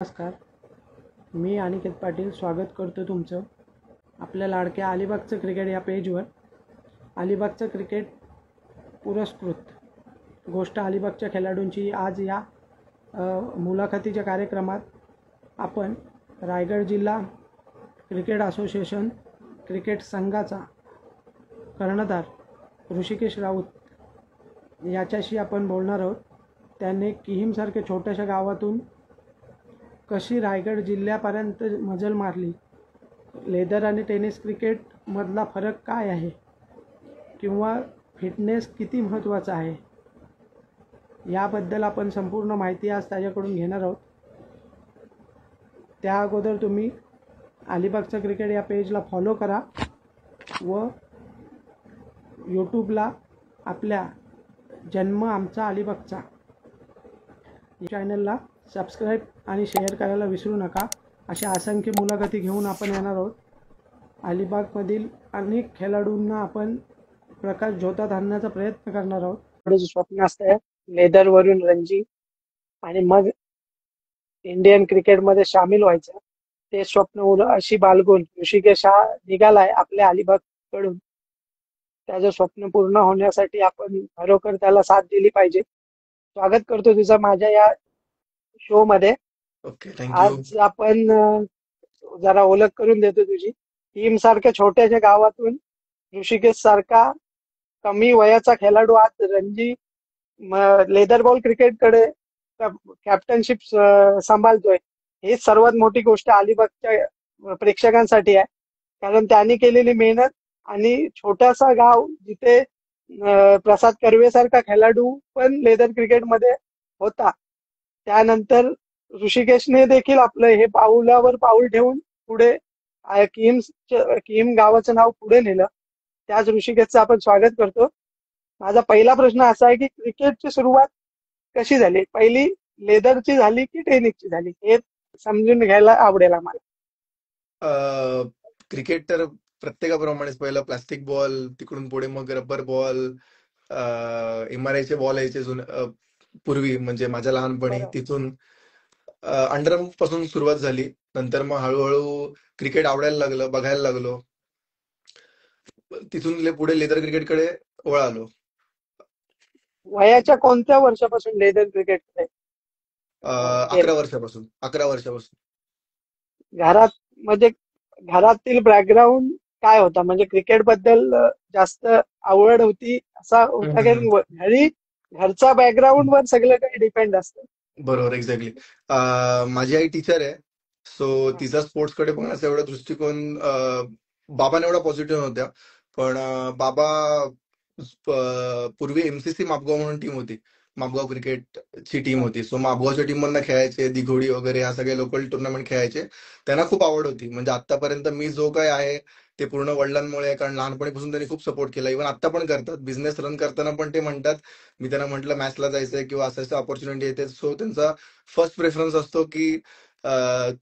नमस्कार. मी अनिकेत पाटील स्वागत करतो तुमचं आपल्या लाडक्या अलिबागचं क्रिकेट या पेजवर. अलिबागचं क्रिकेट पुरस्कृत गोष्ट अलिबागच्या खेळाडूंची आज या मुलाखतीच्या कार्यक्रमात आपण रायगड जिल्हा क्रिकेट असोसिएशन क्रिकेट संघाचा कर्णधार ऋषिकेश राऊत याच्याशी आपण बोलणार आहोत. त्याने किहीमसारख्या छोट्याशा गावातून कशी रायगड जिल्ह्यापर्यंत मजल मारली, लेदर आणि टेनिस क्रिकेटमधला फरक काय आहे, किंवा फिटनेस किती महत्त्वाचा आहे, याबद्दल आपण संपूर्ण माहिती आज त्याच्याकडून घेणार आहोत. त्या अगोदर तुम्ही अलिबागचं क्रिकेट या पेजला फॉलो करा व यूट्यूबला आपल्या जन्म आमचा अलिबागचा चॅनलला सबस्क्राईब आणि शेअर करायला विसरू नका. अशा असंख्य मुलाखती घेऊन आपण येणार आहोत. अलिबागमधील अनेक खेळाडूंना आपण प्रकाश झोतात आणण्याचा प्रयत्न करणार आहोत. थोडं स्वप्न असतं लेदरवरून रणजी आणि मग इंडियन क्रिकेटमध्ये सामील व्हायचं, ते स्वप्न अशी बाळगून ऋषिकेश हा निघालाय आपल्या अलिबागकडून. त्याचं स्वप्न पूर्ण होण्यासाठी आपण खरोखर त्याला साथ दिली पाहिजे. स्वागत करतो तुझं माझ्या या शो मध्ये. Okay, thank you. आज आपण जरा ओळख करून देतो तुझी. टीम सारख्या छोट्याशा गावातून ऋषिकेश सारखा कमी वयाचा खेळाडू आज रणजी लेदर बॉल क्रिकेटकडे कॅप्टनशिप सांभाळतोय. ही सर्वात मोठी गोष्ट अलिबागच्या प्रेक्षकांसाठी आहे, कारण त्यांनी केलेली मेहनत आणि छोटासा गाव जिथे प्रसाद कर्वे सारखा खेळाडू पण लेदर क्रिकेटमध्ये होता, त्यानंतर ऋषिकेशने देखील आपलं हे पाऊलावर पाऊल ठेवून पुढे किहीम गावाचं नाव पुढे नेलं. त्याच ऋषिकेशचं आपण स्वागत करतो. माझा पहिला प्रश्न असा आहे की क्रिकेटची सुरुवात कशी झाली, पहिली लेदरची झाली की टेनिसची झाली, हे समजून घ्यायला आवडेल आम्हाला. क्रिकेट तर प्रत्येकाप्रमाणेच पहिलं प्लास्टिक बॉल, तिकडून पुढे मग रबर बॉल, MRI चे बॉल यायचे पूर्वी, म्हणजे माझ्या लहानपणी. बरोबर. तिथून अंडरआर्म पासून सुरुवात झाली. नंतर मग हळूहळू क्रिकेट आवडायला लागलं, बघायला लागलो. तिथून पुढे लेदर क्रिकेटकडे वळालो. वयाच्या कोणत्या वर्षापासून लेदर क्रिकेट 11 वर्षापासून. घरात म्हणजे घरातील बॅकग्राऊंड काय होता, म्हणजे क्रिकेट बद्दल जास्त आवड होती असा होता की घरी घरचा बॅकग्राऊंड वर सगळं काही डिपेंड असतं? बरोबर, एक्झॅक्टली. माझी आई टीचर आहे, सो तिचा स्पोर्ट्सकडे बघण्याचा एवढा दृष्टिकोन बाबांना एवढा पॉझिटिव्ह नव्हत्या. पण बाबा पूर्वी MCC मापगाव म्हणून टीम होती, मापगाव क्रिकेटची टीम होती. सो मापगावच्या टीम मधनं खेळायचे, दिघोडी वगैरे ह्या सगळे लोकल टुर्नामेंट खेळायचे. त्यांना खूप आवड होती. म्हणजे आतापर्यंत मी जो काय आहे ते पूर्ण वडिलांमुळे आहे, कारण लहानपणीपासून त्यांनी खूप सपोर्ट केला. इव्हन आता पण करतात. बिझनेस रन करताना पण ते म्हणतात, मी त्यांना म्हटलं मॅचला जायचंय किंवा असं ऑपॉर्च्युनिटी येते, सो त्यांचा फर्स्ट प्रेफरन्स असतो की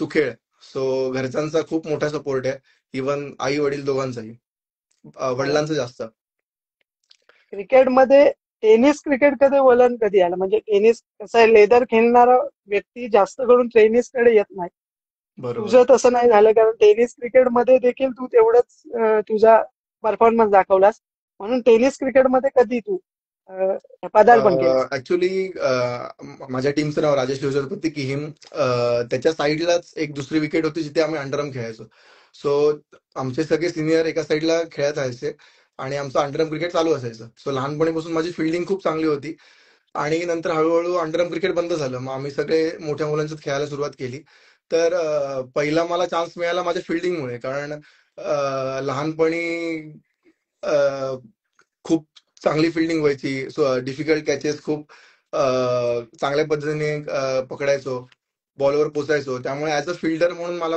तू खेळ. सो घरच्यांचा खूप मोठा सपोर्ट आहे, इव्हन आई वडील दोघांचाही, वडिलांचं जास्त. क्रिकेटमध्ये टेनिस क्रिकेट कधी वलन कधी आलं, म्हणजे टेनिस कसं आहे, लेदर खेळणारा व्यक्ती जास्त करून टेनिस कडे येत नाही. बरोबर. तुझं तसं नाही झालं, कारण टेनिस क्रिकेटमध्ये देखील तू तेवढंच तुझा परफॉर्मन्स दाखवलास, म्हणून टेनिस क्रिकेटमध्ये कधी तू पदार्पण केलं? ऍक्च्युली माझ्या टीमचं नाव राजेश शिवछत्रपती किहीम. त्याच्या साईडलाच एक दुसरी विकेट होती जिथे आम्ही अंडरआर्म खेळायचो. सो आमचे सगळे सिनियर एका साईडला खेळत राहायचे आणि आमचं अंडरआर्म क्रिकेट चालू असायचं. सो लहानपणीपासून माझी फिल्डिंग खूप चांगली होती. आणि नंतर हळूहळू अंडरआर्म क्रिकेट बंद झालं, मग आम्ही सगळे मोठ्या मुलांच्यात खेळायला सुरुवात केली. तर पहिला मला चान्स मिळाला माझ्या फिल्डिंगमुळे, कारण लहानपणी खूप चांगली फिल्डिंग व्हायची. सो डिफिकल्ट कॅचेस खूप चांगल्या पद्धतीने पकडायचो, बॉलवर पोचायचो. त्यामुळे ऍज अ फिल्डर म्हणून मला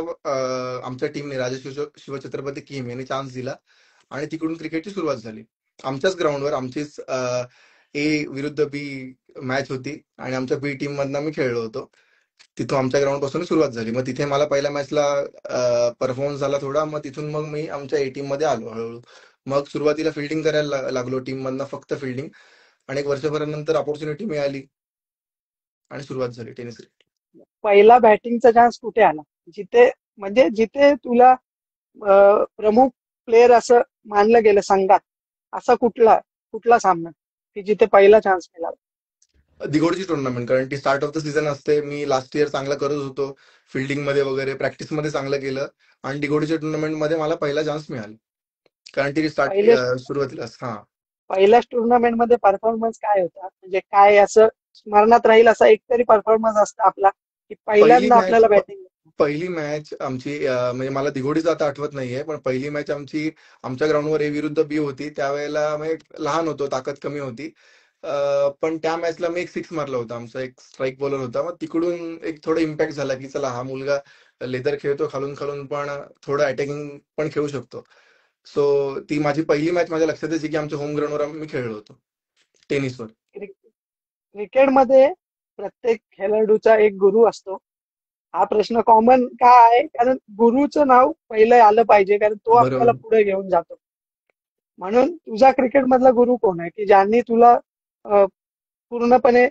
आमच्या टीमने राजेश शिवछत्रपती किहीम यांनी चान्स दिला आणि तिकडून क्रिकेटची सुरुवात झाली. आमच्याच ग्राउंडवर आमचीच A विरुद्ध B मॅच होती आणि आमच्या B टीम मधनं मी खेळलो होतो. तिथून आमच्या ग्राउंड पासून सुरुवात झाली. मग तिथे मला पहिल्या मॅचला परफॉर्मन्स झाला थोडा, मग तिथून मग मी आमच्या A टीम मध्ये आलो हळूहळू. मग सुरुवातीला फिल्डिंग करायला लागलो टीम मधनं, फक्त फिल्डिंग. आणि 1 वर्षभरानंतर ऑपॉर्च्युनिटी मिळाली आणि सुरुवात झाली टेनिस. पहिला बॅटिंगचा चान्स कुठे आला? जिथे म्हणजे जिथे तुला प्रमुख प्लेअर असं मानलं गेलं संघात, असा कुठला कुठला सामना की जिथे पहिला चान्स मिळाला? दिघोडची टुर्नामेंट, कारण ती स्टार्ट ऑफ द सीझन असते. मी लास्ट इयर चांगला करत होतो फिल्डिंग मध्ये वगैरे, प्रॅक्टिस मध्ये चांगलं केलं, आणि दिघोडीच्या टुर्नामेंट मध्ये मला पहिला चान्स मिळाला, कारण ती स्टार्ट पहिले सुरुवातीलाच. हा. पहिल्याच टुर्नामेंट मध्ये परफॉर्मन्स काय होता, म्हणजे काय असं स्मरणात राहील असा एकतरी परफॉर्मन्स असता आपला की पहिली पहिल्यांदा मॅच आपल्याला बॅटिंग? पहिली मॅच आमची, म्हणजे मला दिघोडीचं आता आठवत नाहीये, पण पहिली मॅच आमची आमच्या ग्राउंडवर ए विरुद्ध बी होती. त्यावेळेला म्हणजे लहान होतो, ताकद कमी होती. पण त्या मॅचला मी एक सिक्स मारला होता. आमचा एक स्ट्राईक बॉलर होता, मग तिकडून एक थोडा इम्पॅक्ट झाला की चला हा मुलगा लेदर खेळतो खालून खालून, पण थोडं अटॅकिंग पण खेळू शकतो. सो ती माझी पहिली मॅच माझ्या लक्षात यायची की आमच्या होम ग्राउंडवर मी खेळलो होतो टेनिसवर. क्रिकेटमध्ये प्रत्येक खेळाडूचा एक गुरु असतो. हा प्रश्न कॉमन का आहे? कारण गुरुचं नाव पहिलं आलं पाहिजे, कारण तो आपल्याला बरोबर. पुढे घेऊन जातो. म्हणून तुझा क्रिकेट मधला गुरु कोण आहे की ज्यांनी तुला अ, पूर्णपणे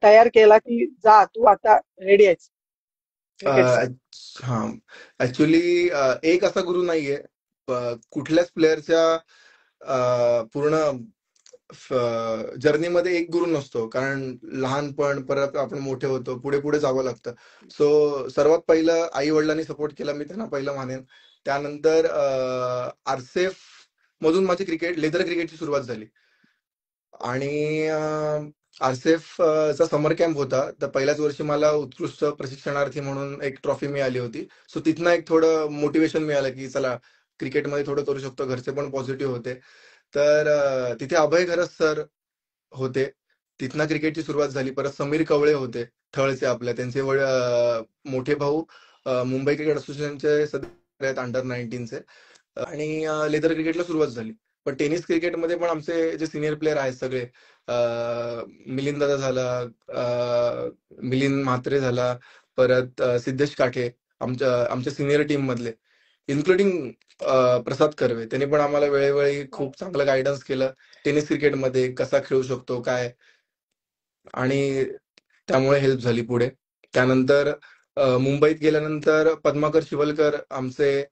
तयार केला की जा तू आता रेडी आहेस क्रिकेटसाठी? हा, ऍक्च्युली एक असा गुरु नाहीये. कुठल्याच प्लेअरच्या पूर्ण जर्नीमध्ये एक गुरु नसतो, कारण लहानपण परत आपण मोठे होतो, पुढे पुढे जावं लागतं. सो सर्वात पहिलं आई वडिलांनी सपोर्ट केला, मी त्यांना पहिलं मानेन. त्यानंतर आरसेफ मधून माझी लेदर क्रिकेटची सुरुवात झाली. आणि आरसेफ चा समर कॅम्प होता, तर पहिल्याच वर्षी मला उत्कृष्ट प्रशिक्षणार्थी म्हणून एक ट्रॉफी मिळाली होती. सो तिथनं एक थोडं मोटिवेशन मिळालं की चला क्रिकेटमध्ये थोडं करू शकतो. घरचे पण पॉझिटिव्ह होते. तर तिथे अभय घरत सर होते. तिथनं क्रिकेटची सुरुवात झाली. परत समीर कवळे होते, थळचे आपल्या, त्यांचे मोठे भाऊ मुंबई क्रिकेट असोसिएशनचे सदस्य आहेत, अंडर 19चे. आणि लेदर क्रिकेटला सुरुवात झाली. पण टेनिस क्रिकेटमध्ये पण आमचे जे सिनियर प्लेअर आहेत सगळे, मिलिंद दादा झाला, मिलिंद म्हात्रे झाला, परत सिद्धेश काठे, आमच्या आमच्या सिनियर टीम मधले, इन्क्लुडिंग प्रसाद कर्वे, त्यांनी पण आम्हाला वेळोवेळी खूप चांगलं गायडन्स केलं टेनिस क्रिकेटमध्ये कसा खेळू शकतो काय, आणि त्यामुळे हेल्प झाली पुढे. त्यानंतर मुंबईत गेल्यानंतर पद्माकर शिवलकर आमचे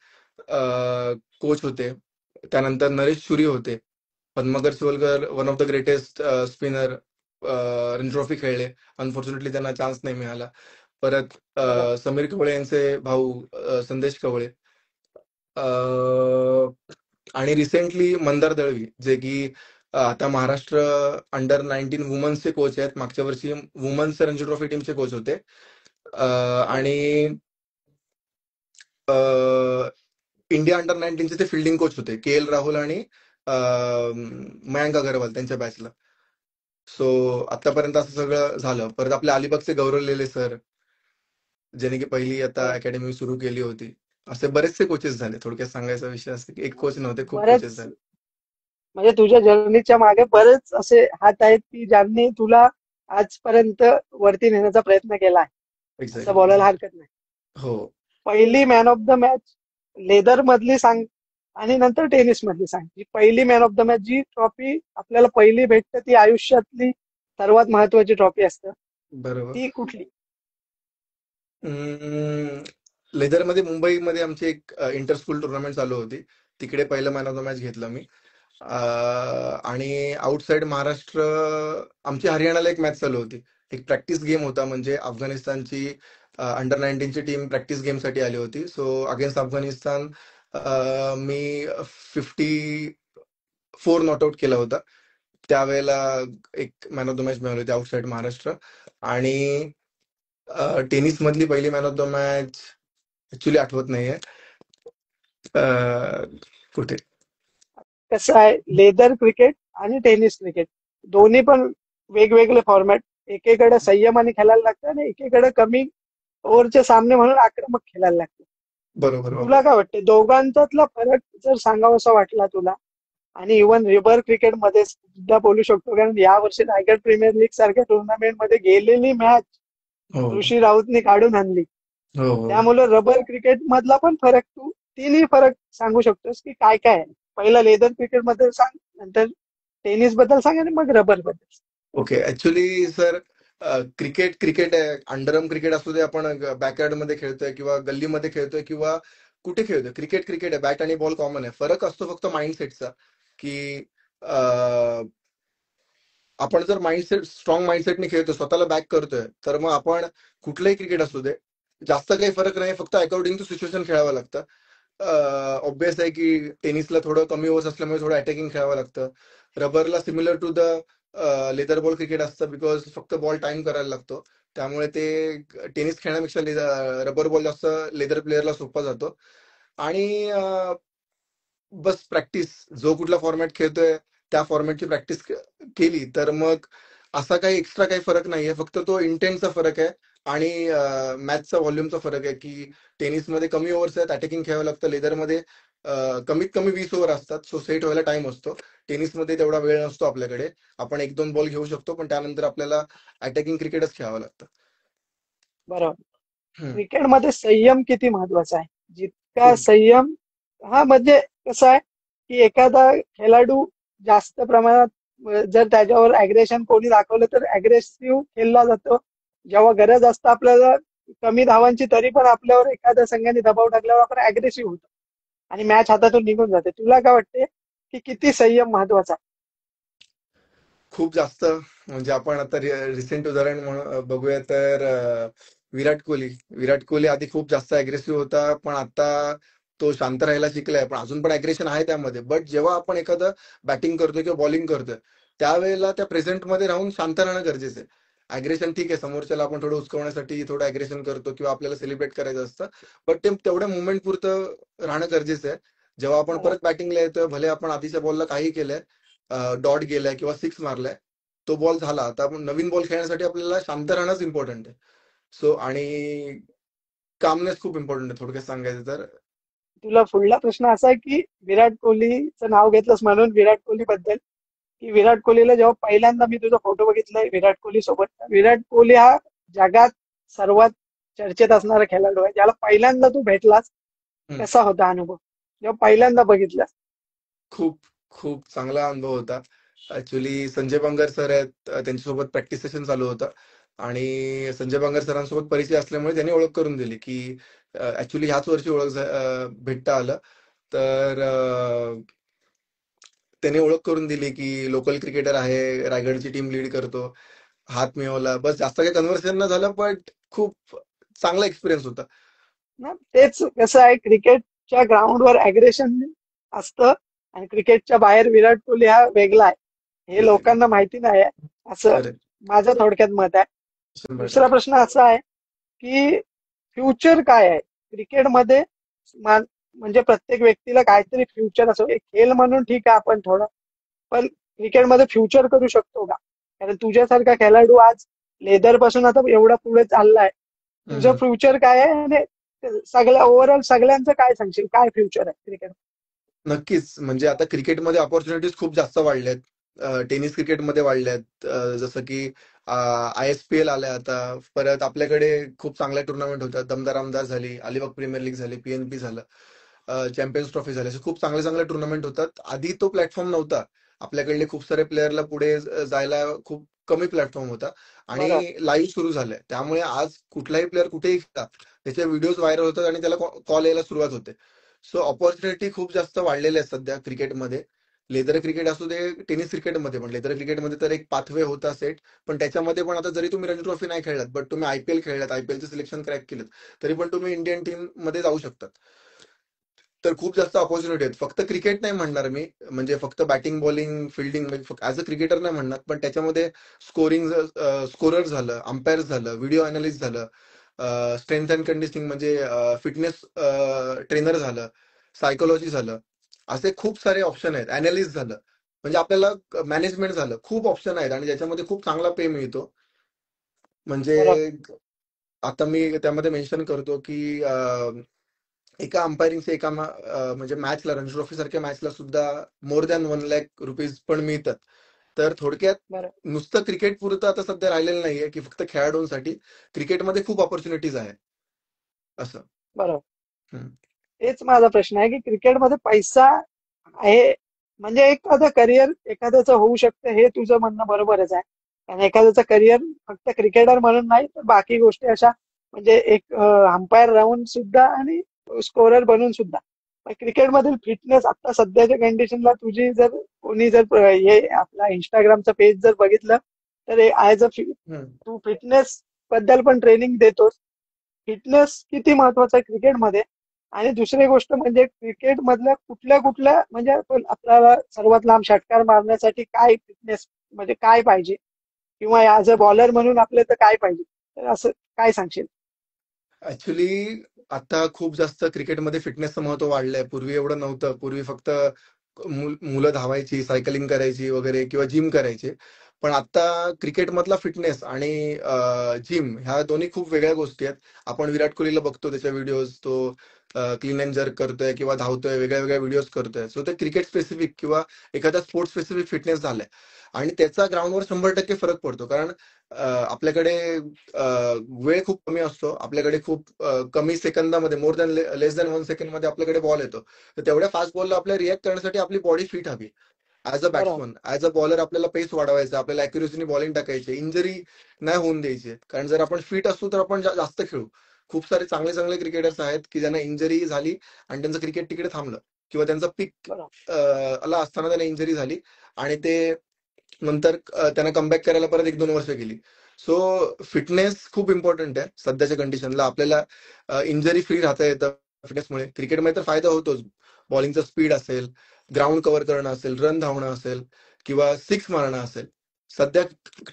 कोच होते. त्यानंतर नरेश शुरी होते. Padmakar Shivalkar one of the greatest spinner, Ranji trophy खेळले. अनफॉर्च्युनेटली त्यांना चान्स नाही मिळाला. परत बरोबर. समीर कवळे यांचे भाऊ संदेश कवळे, आणि रिसेंटली मंदार दळवी, जे की आता महाराष्ट्र अंडर 19 वुमन्सचे कोच आहेत. मागच्या वर्षी वुमन्स रणजी ट्रॉफी टीमचे कोच होते. आणि इंडिया अंडर 19चे ते फिल्डिंग कोच होते, के एल राहुल आणि मयांक अगरवाल त्यांच्या बॅचला. सो आतापर्यंत असं सगळं झालं. परत आपल्या अलिबागचे गौरव लेले सर, ज्याने की पहिली आता बरं. अकॅडमी सुरू केली होती. असे बरेचसे कोचेस झाले. थोडक्यात सांगायचा विषय असं की एक कोच नव्हते, खूप कोचेस बरेच झाले. म्हणजे तुझ्या जर्नीच्या मागे बरेच असे हात आहेत की ज्यांनी तुला आजपर्यंत वरती नेण्याचा प्रयत्न केला आहे, असं एक्झॅक्टली, बोलायला एक्झॅक्टली. हरकत नाही. हो. पहिली man of the match leather मधली सांग, आणि नंतर टेनिस मधली सांग. जी पहिली मॅन ऑफ द मॅच, जी ट्रॉफी आपल्याला पहिली भेटते, ती आयुष्यातली सर्वात महत्वाची ट्रॉफी असते, बरोबर. ती कुठली? लेदरमध्ये मुंबईमध्ये आमची एक इंटर स्कूल टुर्नामेंट चालू होती. तिकडे पहिलं मॅन ऑफ द मॅच घेतलं मी. आणि आउटसाइड महाराष्ट्र आमची हरियाणाला एक मॅच चालू होती. एक प्रॅक्टिस गेम होता, म्हणजे अफगाणिस्तानची अंडर 19ची टीम प्रॅक्टिस गेमसाठी आली होती. So against Afghanistan me 54 not out केला होता. त्यावेळेला एक मॅन ऑफ द मॅच मिळाली होती आउटसाइड महाराष्ट्र. आणि टेनिस मधली पहिली man of the match actually आठवत नाहीये. अं, कुठे. कसं आहे, लेदर क्रिकेट आणि टेनिस क्रिकेट दोन्ही पण वेगवेगळे फॉर्मॅट. एकेकडे संयमाने खेळायला लागतं आणि एकेकडे कमी ओव्हरचे सामने म्हणून आक्रमक खेळायला लागतं. बरोबर तुला बरोबर. काय वाटते दोघांच्यातला फरक जर सांगावासा वाटला तुला? आणि इव्हन रिव्हर क्रिकेट मध्ये सुद्धा बोलू शकतो, कारण या वर्षी रायगड प्रीमियर लीग सारख्या टुर्नामेंट मध्ये गेलेली मॅच हो ऋषी राऊतने काढून आणली. हो हो. त्यामुळे रबर क्रिकेट मधला पण फरक, तू तिन्ही फरक सांगू शकतोस की काय काय आहे? पहिला लेदर क्रिकेट बद्दल सांग, नंतर टेनिस बद्दल सांग, आणि मग रबर बद्दल. Okay. Actually sir, cricket cricket आहे, अंडरआर्म क्रिकेट असू दे, आपण बॅकयार्ड मध्ये खेळतोय किंवा गल्लीमध्ये खेळतोय किंवा कुठे खेळतोय, क्रिकेट क्रिकेट आहे. बॅट आणि बॉल कॉमन आहे. फरक असतो फक्त माइंडसेटचा, की आपण जर माइंडसेट स्ट्रॉंग माइंडसेटने खेळतोय, स्वतःला बॅक करतोय, तर मग आपण कुठलंही क्रिकेट असू दे, जास्त काही फरक नाही, फक्त अकॉर्डिंग टू सिच्युएशन खेळावं लागतं. ऑब्विस आहे की टेनिसला थोडं कमी ओव्हर्स असल्यामुळे थोडं अटॅकिंग खेळावं लागतं. रबरला similar to the leather ball cricket असतं, बिकॉज फक्त बॉल टाइम करायला लागतो. त्यामुळे ते टेनिस खेळण्यापेक्षा रबर बॉल जास्त लेदर प्लेअरला सोपा जातो. आणि बस प्रॅक्टिस, जो कुठला फॉर्मॅट खेळतोय त्या फॉर्मॅटची प्रॅक्टिस केली तर मग असा काही एक्स्ट्रा काही फरक नाहीये, फक्त तो इंटेंटचा फरक आहे आणि मॅचचा व्हॉल्यूमचा फरक आहे. की टेनिसमध्ये कमी ओव्हर्स आहेत, अटॅकिंग खेळावं लागतं. लेदरमध्ये कमीत कमी 20 ओव्हर असतात, सो सेट व्हायला टाइम असतो. टेनिसमध्ये तेवढा वेळ नसतो आपल्याकडे. आपण एक दोन बॉल घेऊ शकतो, पण त्यानंतर आपल्याला अटॅकिंग क्रिकेटच खेळावं लागतं. बरोबर. हम्म. क्रिकेटमध्ये संयम किती महत्वाचा आहे? जितका खूप. संयम, हा म्हणजे कसं आहे की एखादा खेळाडू जास्त प्रमाणात जर त्याच्यावर अग्रेशन कोणी दाखवलं तर अग्रेसिव्ह खेळला जातो. जेव्हा गरज असतं आपल्याला कमी धावांची, तरी पण आपल्यावर एखाद्या संघाने दबाव टाकल्यावर आपण अग्रेसिव्ह होतो आणि मॅच हातातून निघून जाते. तुला काय वाटते की किती संयम महत्वाचा आहे? खूप जास्त. म्हणजे आपण आता रिसेंट उदाहरण बघूया तर विराट कोहली. विराट कोहली आधी खूप जास्त अग्रेसिव्ह होता, पण आता तो शांत राहायला शिकलाय, पण अजून पण अग्रेशन आहे त्यामध्ये. बट जेव्हा आपण एखादं बॅटिंग करतोय किंवा बॉलिंग करतोय, त्यावेळेला त्या प्रेझेंट मध्ये राहून शांत राहणं गरजेचं आहे. अग्रेशन ठीक आहे, समोरच्याला आपण थोडं उचकवण्यासाठी थोडं अग्रेशन करतो किंवा आपल्याला सेलिब्रेट करायचं असतं, बट ते तेवढ्या मुवमेंट पुरतं राहणं गरजेचं आहे. जेव्हा आपण बरोबर. परत बॅटिंगला येतोय, भले आपण आधीच्या बॉलला काही केलंय, डॉट गेलाय किंवा सिक्स मारलाय, तो बॉल झाला, आता आपण नवीन बॉल खेळण्यासाठी आपल्याला शांत राहणंच इम्पॉर्टंट आहे. सो आणि कामनेस खूप इम्पॉर्टंट आहे, थोडक्यात सांगायचं तर. तुला पुढला प्रश्न असा आहे की विराट कोहलीचं नाव घेतलंस म्हणून विराट कोहली बद्दल, की विराट कोहलीला जेव्हा पहिल्यांदा मी तुझा फोटो बघितलाय विराट कोहली सोबत, विराट कोहली हा जगात सर्वात चर्चेत असणारा खेळाडू आहे. ज्याला पहिल्यांदा तू भेटलास, हम्म. कसा होता अनुभव जेव्हा पहिल्यांदा बघितलास? खूप खूप चांगला अनुभव होता. ऍक्च्युली संजय बांगर सर आहेत, त्यांच्यासोबत प्रॅक्टिस सेशन चालू होतं आणि संजय बांगर सरांसोबत परिचय असल्यामुळे त्यांनी ओळख करून दिली की ऍक्च्युली ह्याच वर्षी भेटता आलं. तर त्यांनी ओळख करून दिली की लोकल क्रिकेटर आहे, रायगडची टीम लीड करतो. हात मिळवला, बस जास्त काही कन्व्हर्सेशन न झालं, पण खूप चांगला एक्सपिरियन्स होता. ना तेच कसं आहे, क्रिकेटच्या ग्राउंडवर अग्रेशन असतं आणि क्रिकेटच्या बाहेर विराट कोहली हा वेगळा आहे, हे बेसिकली. लोकांना माहिती नाही आहे, असं करेक्ट. माझं थोडक्यात मत आहे. दुसरा 100%. प्रश्न असा आहे की फ्युचर काय आहे क्रिकेटमध्ये? म्हणजे प्रत्येक व्यक्तीला काहीतरी फ्युचर असो, एक खेळ म्हणून ठीक आहे आपण थोडं, पण क्रिकेटमध्ये फ्युचर करू शकतो का? कारण तुझ्यासारखा खेळाडू आज लेदर पासून आता एवढा पुढे चाललाय. तुझं हम्म. फ्युचर काय आहे आणि सगळ्या ओव्हरऑल सगळ्यांचं काय सांगशील, काय फ्युचर आहे क्रिकेट? नक्कीच. म्हणजे आता क्रिकेटमध्ये ऑपॉर्च्युनिटीज खूप जास्त वाढल्यात. टेनिस क्रिकेटमध्ये वाढल्यात. जसं की ISPL आल्या आता. परत आपल्याकडे खूप चांगल्या टुर्नामेंट होतात. दमदार आमदार झाली, अलिबाग प्रीमियर लीग झाली, PNP झालं, चॅम्पियन्स ट्रॉफी झाली. असे खूप चांगले चांगले टुर्नामेंट होतात. आधी तो प्लॅटफॉर्म नव्हता. आपल्याकडले खूप सारे प्लेअरला पुढे जायला खूप कमी प्लॅटफॉर्म होता बरोबर. आणि लाईव्ह सुरू झालंय. त्यामुळे आज कुठलाही प्लेअर कुठेही खेळतात, त्याचे व्हिडिओज व्हायरल होतात आणि त्याला कॉल यायला सुरुवात होते. सो ऑपॉर्च्युनिटी खूप जास्त वाढलेल्या आहेत सध्या क्रिकेटमध्ये. लेदर क्रिकेट असू दे, टेनिस क्रिकेटमध्ये पण. लेदर क्रिकेटमध्ये तर एक पाथवे होता सेट, पण त्याच्यामध्ये पण आता जरी तुम्ही रणजी ट्रॉफी नाही खेळलात, बट तुम्ही IPL खेळलात, IPLचं सिलेक्शन क्रॅक केलं, तरी पण तुम्ही इंडियन टीम मध्ये जाऊ शकतात. तर खूप जास्त ऑपॉर्च्युनिटी आहेत. फक्त क्रिकेट नाही म्हणणार मी, म्हणजे फक्त बॅटिंग बॉलिंग फिल्डिंग म्हणजे ऍज अ क्रिकेटर नाही म्हणणार, पण त्याच्यामध्ये स्कोरिंग, स्कोरर झालं, अंपायर झालं, व्हिडिओ अनालिस्ट झालं, स्ट्रेंथ अँड कंडिशनिंग म्हणजे फिटनेस ट्रेनर झालं, सायकोलॉजी झालं, असे खूप सारे ऑप्शन आहेत. अनालिस्ट झालं, म्हणजे आपल्याला मॅनेजमेंट झालं, खूप ऑप्शन आहेत आणि ज्याच्यामध्ये खूप चांगला पे मिळतो. बरोबर. म्हणजे आता मी त्यामध्ये मेन्शन करतो की एका अंपायरिंगचे म्हणजे मॅचला, रणजी ट्रॉफी सारख्या मॅचला सुद्धा मोर दॅन 1 लाख रुपीज पण मिळतात. तर थोडक्यात बरोबर. नुसतं क्रिकेट पुरतं आता सध्या राहिलेलं नाहीये की फक्त खेळाडूंसाठी. क्रिकेटमध्ये खूप ऑपॉर्च्युनिटीज आहे असं. बरोबर. हम्म. तेच माझा प्रश्न आहे की क्रिकेटमध्ये पैसा आहे म्हणजे एखादं करिअर एखाद्याचं होऊ शकतं, हे तुझं म्हणणं बरोबरच आहे. आणि एखाद्याचं करिअर फक्त क्रिकेटर म्हणून नाही तर बाकी गोष्टी अशा म्हणजे एक अंपायर राहून सुद्धा आणि स्कोरर बनून सुद्धा. पण क्रिकेटमधील फिटनेस आता सध्याच्या कंडिशनला तुझी जर कोणी जर हे आपला इंस्टाग्रामचं पेज जर बघितलं तर ऍज अ हम्म. तू फिटनेस बद्दल पण ट्रेनिंग देतोस. फिटनेस किती महत्वाचं आहे क्रिकेटमध्ये. आणि दुसरी गोष्ट म्हणजे क्रिकेट मधल्या कुठल्या कुठल्या म्हणजे आपण आपल्याला सर्वात लांब षटकार मारण्यासाठी काय फिटनेस म्हणजे काय पाहिजे किंवा ऍज अ बॉलर म्हणून आपले तर काय पाहिजे तर असं काय सांगशील? ऍक्च्युली आता खूप जास्त क्रिकेटमध्ये फिटनेसचं महत्व वाढलंय. पूर्वी एवढं नव्हतं. पूर्वी फक्त मुलं धावायची, सायकलिंग करायची वगैरे किंवा जिम करायचे. पण आता क्रिकेटमधला फिटनेस आणि जिम ह्या दोन्ही खूप वेगळ्या गोष्टी आहेत. आपण विराट कोहलीला बघतो, त्याच्या व्हिडिओज, तो क्लीन अँड जर्क करतोय किंवा धावतोय, वेगळ्या वेगळ्या व्हिडिओज करतोय. सो ते क्रिकेट स्पेसिफिक किंवा एखाद्या स्पोर्ट स्पेसिफिक फिटनेस झालाय. आणि त्याचा ग्राउंडवर 100% फरक पडतो. कारण आपल्याकडे वेळ खूप कमी असतो. आपल्याकडे खूप कमी सेकंदामध्ये, मोर दॅन लेस दॅन 1 सेकंड मध्ये आपल्याकडे बॉल येतो. तर तेवढ्या फास्ट बॉलला आपल्याला रिॲक्ट करण्यासाठी आपली बॉडी फिट हवी. ऍज अ बरोबर. बॅट्समन, ऍज अ बॉलर आपल्याला पेस वाढवायचा, आपल्याला अॅक्युरेसीने बॉलिंग टाकायची, इंजरी नाही होऊन द्यायची. कारण जर आपण फिट असू तर आपण जास्त खेळू. खूप सारे चांगले चांगले क्रिकेटर्स आहेत की ज्यांना इंजरी झाली आणि त्यांचं क्रिकेट तिकडे थांबलं, किंवा त्यांचा पीक बरोबर. ला असताना त्यांना इंजरी झाली आणि ते नंतर त्यांना कमबॅक करायला परत 1-2 वर्ष गेली. सो फिटनेस खूप इम्पॉर्टंट आहे सध्याच्या कंडिशनला. आपल्याला इंजरी फ्री राहता येतं फिटनेसमुळे. क्रिकेटमध्ये तर फायदा होतोच. बॉलिंगचा स्पीड असेल, ग्राउंड कव्हर करणं असेल, रन धावणं असेल किंवा सिक्स मारणं असेल. सध्या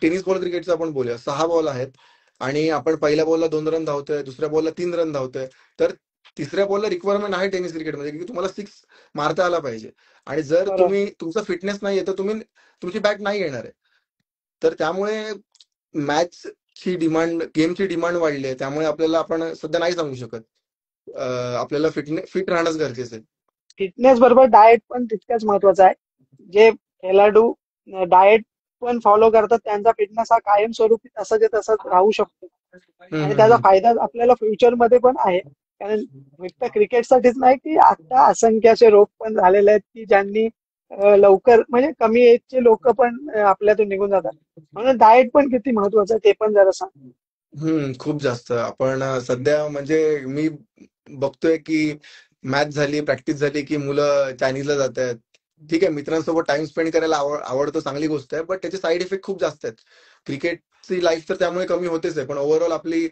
टेनिस बॉल क्रिकेटचं आपण बोलूया. 6 बॉल आहेत आणि आपण पहिल्या बॉलला 2 रन धावतोय, दुसऱ्या बॉलला 3 रन धावतोय. तर तिसऱ्या बॉलला रिक्वायरमेंट आहे टेनिस क्रिकेटमध्ये की तुम्हाला सिक्स मारता आला पाहिजे. आणि जर बरोबर. तुम्ही तुमचा फिटनेस नाही तर तुमची बॅट नाही येणार आहे. तर त्यामुळे मॅचची डिमांड, गेमची डिमांड वाढली आहे. त्यामुळे आपल्याला आपण सध्या नाही सांगू शकत. आपल्याला फिट राहणंच गरजेचं आहे. फिटनेस बरोबर डाएट पण तितकंच महत्वाचं आहे. जे खेळाडू डाएट पण फॉलो करतात त्यांचा फिटनेस हा कायमस्वरूपी तसाच्या तसाच राहू शकतो. आणि हम्म, त्याचा हम्म, फायदा आपल्याला फ्युचरमध्ये पण आहे. कारण फक्त क्रिकेटसाठीच नाही की आता असंख्य असे रोग पण झालेले आहेत की ज्यांनी लवकर म्हणजे कमी एजचे लोक पण आपल्यातून निघून जातात. म्हणून डाएट पण किती महत्वाचं आहे ते पण जरा सांग. खूप जास्त. आपण सध्या म्हणजे मी बघतोय की मॅच झाली, प्रॅक्टिस झाली की मुलं चायनीजला जात आहेत. ठीक आहे, मित्रांसोबत टाइम स्पेंड करायला आवडतं, चांगली गोष्ट आहे. बट त्याचे साईड इफेक्ट खूप जास्त आहेत. क्रिकेटची लाईफ तर त्यामुळे कमी होतेच आहे, पण ओव्हरऑल आपली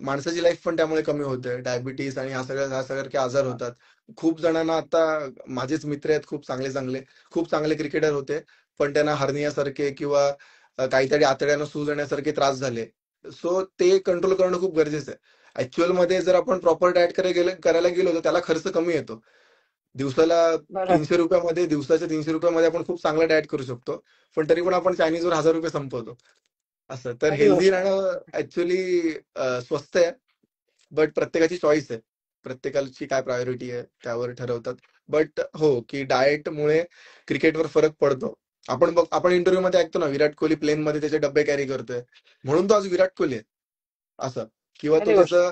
माणसाची लाईफ पण त्यामुळे कमी होते. डायबिटीस आणि ह्यासारखे आजार होतात. खूप जणांना आता, माझेच मित्र आहेत खूप चांगले चांगले, खूप चांगले क्रिकेटर होते, पण त्यांना हर्नियासारखे किंवा काहीतरी आतड्यानं सूज येण्यासारखे त्रास झाले. सो ते कंट्रोल करणं खूप गरजेचं आहे. ऍक्च्युअल मध्ये जर आपण प्रॉपर डाएट करायला गेलो तर त्याला खर्च कमी येतो. दिवसाला बरं. 300 रुपयामध्ये, दिवसाच्या 300 रुपयामध्ये आपण खूप चांगला डाएट करू शकतो. पण तरी पण आपण चायनीजवर 1000 रुपये संपवतो. असं तर खरी हेल्दी गोष्ट आहे. राहणं ऍक्च्युअली स्वस्त आहे. बट प्रत्येकाची चॉईस आहे. प्रत्येकाची काय प्रायोरिटी आहे त्यावर ठरवतात. बट हो, की डाएटमुळे क्रिकेटवर फरक पडतो. आपण इंटरव्ह्यू मध्ये ऐकतो ना, विराट कोहली प्लेन मध्ये त्याचे डब्बे कॅरी करतोय, म्हणून तो आज विराट कोहली आहे. असं. किंवा तो खरी गोष्ट त्याचं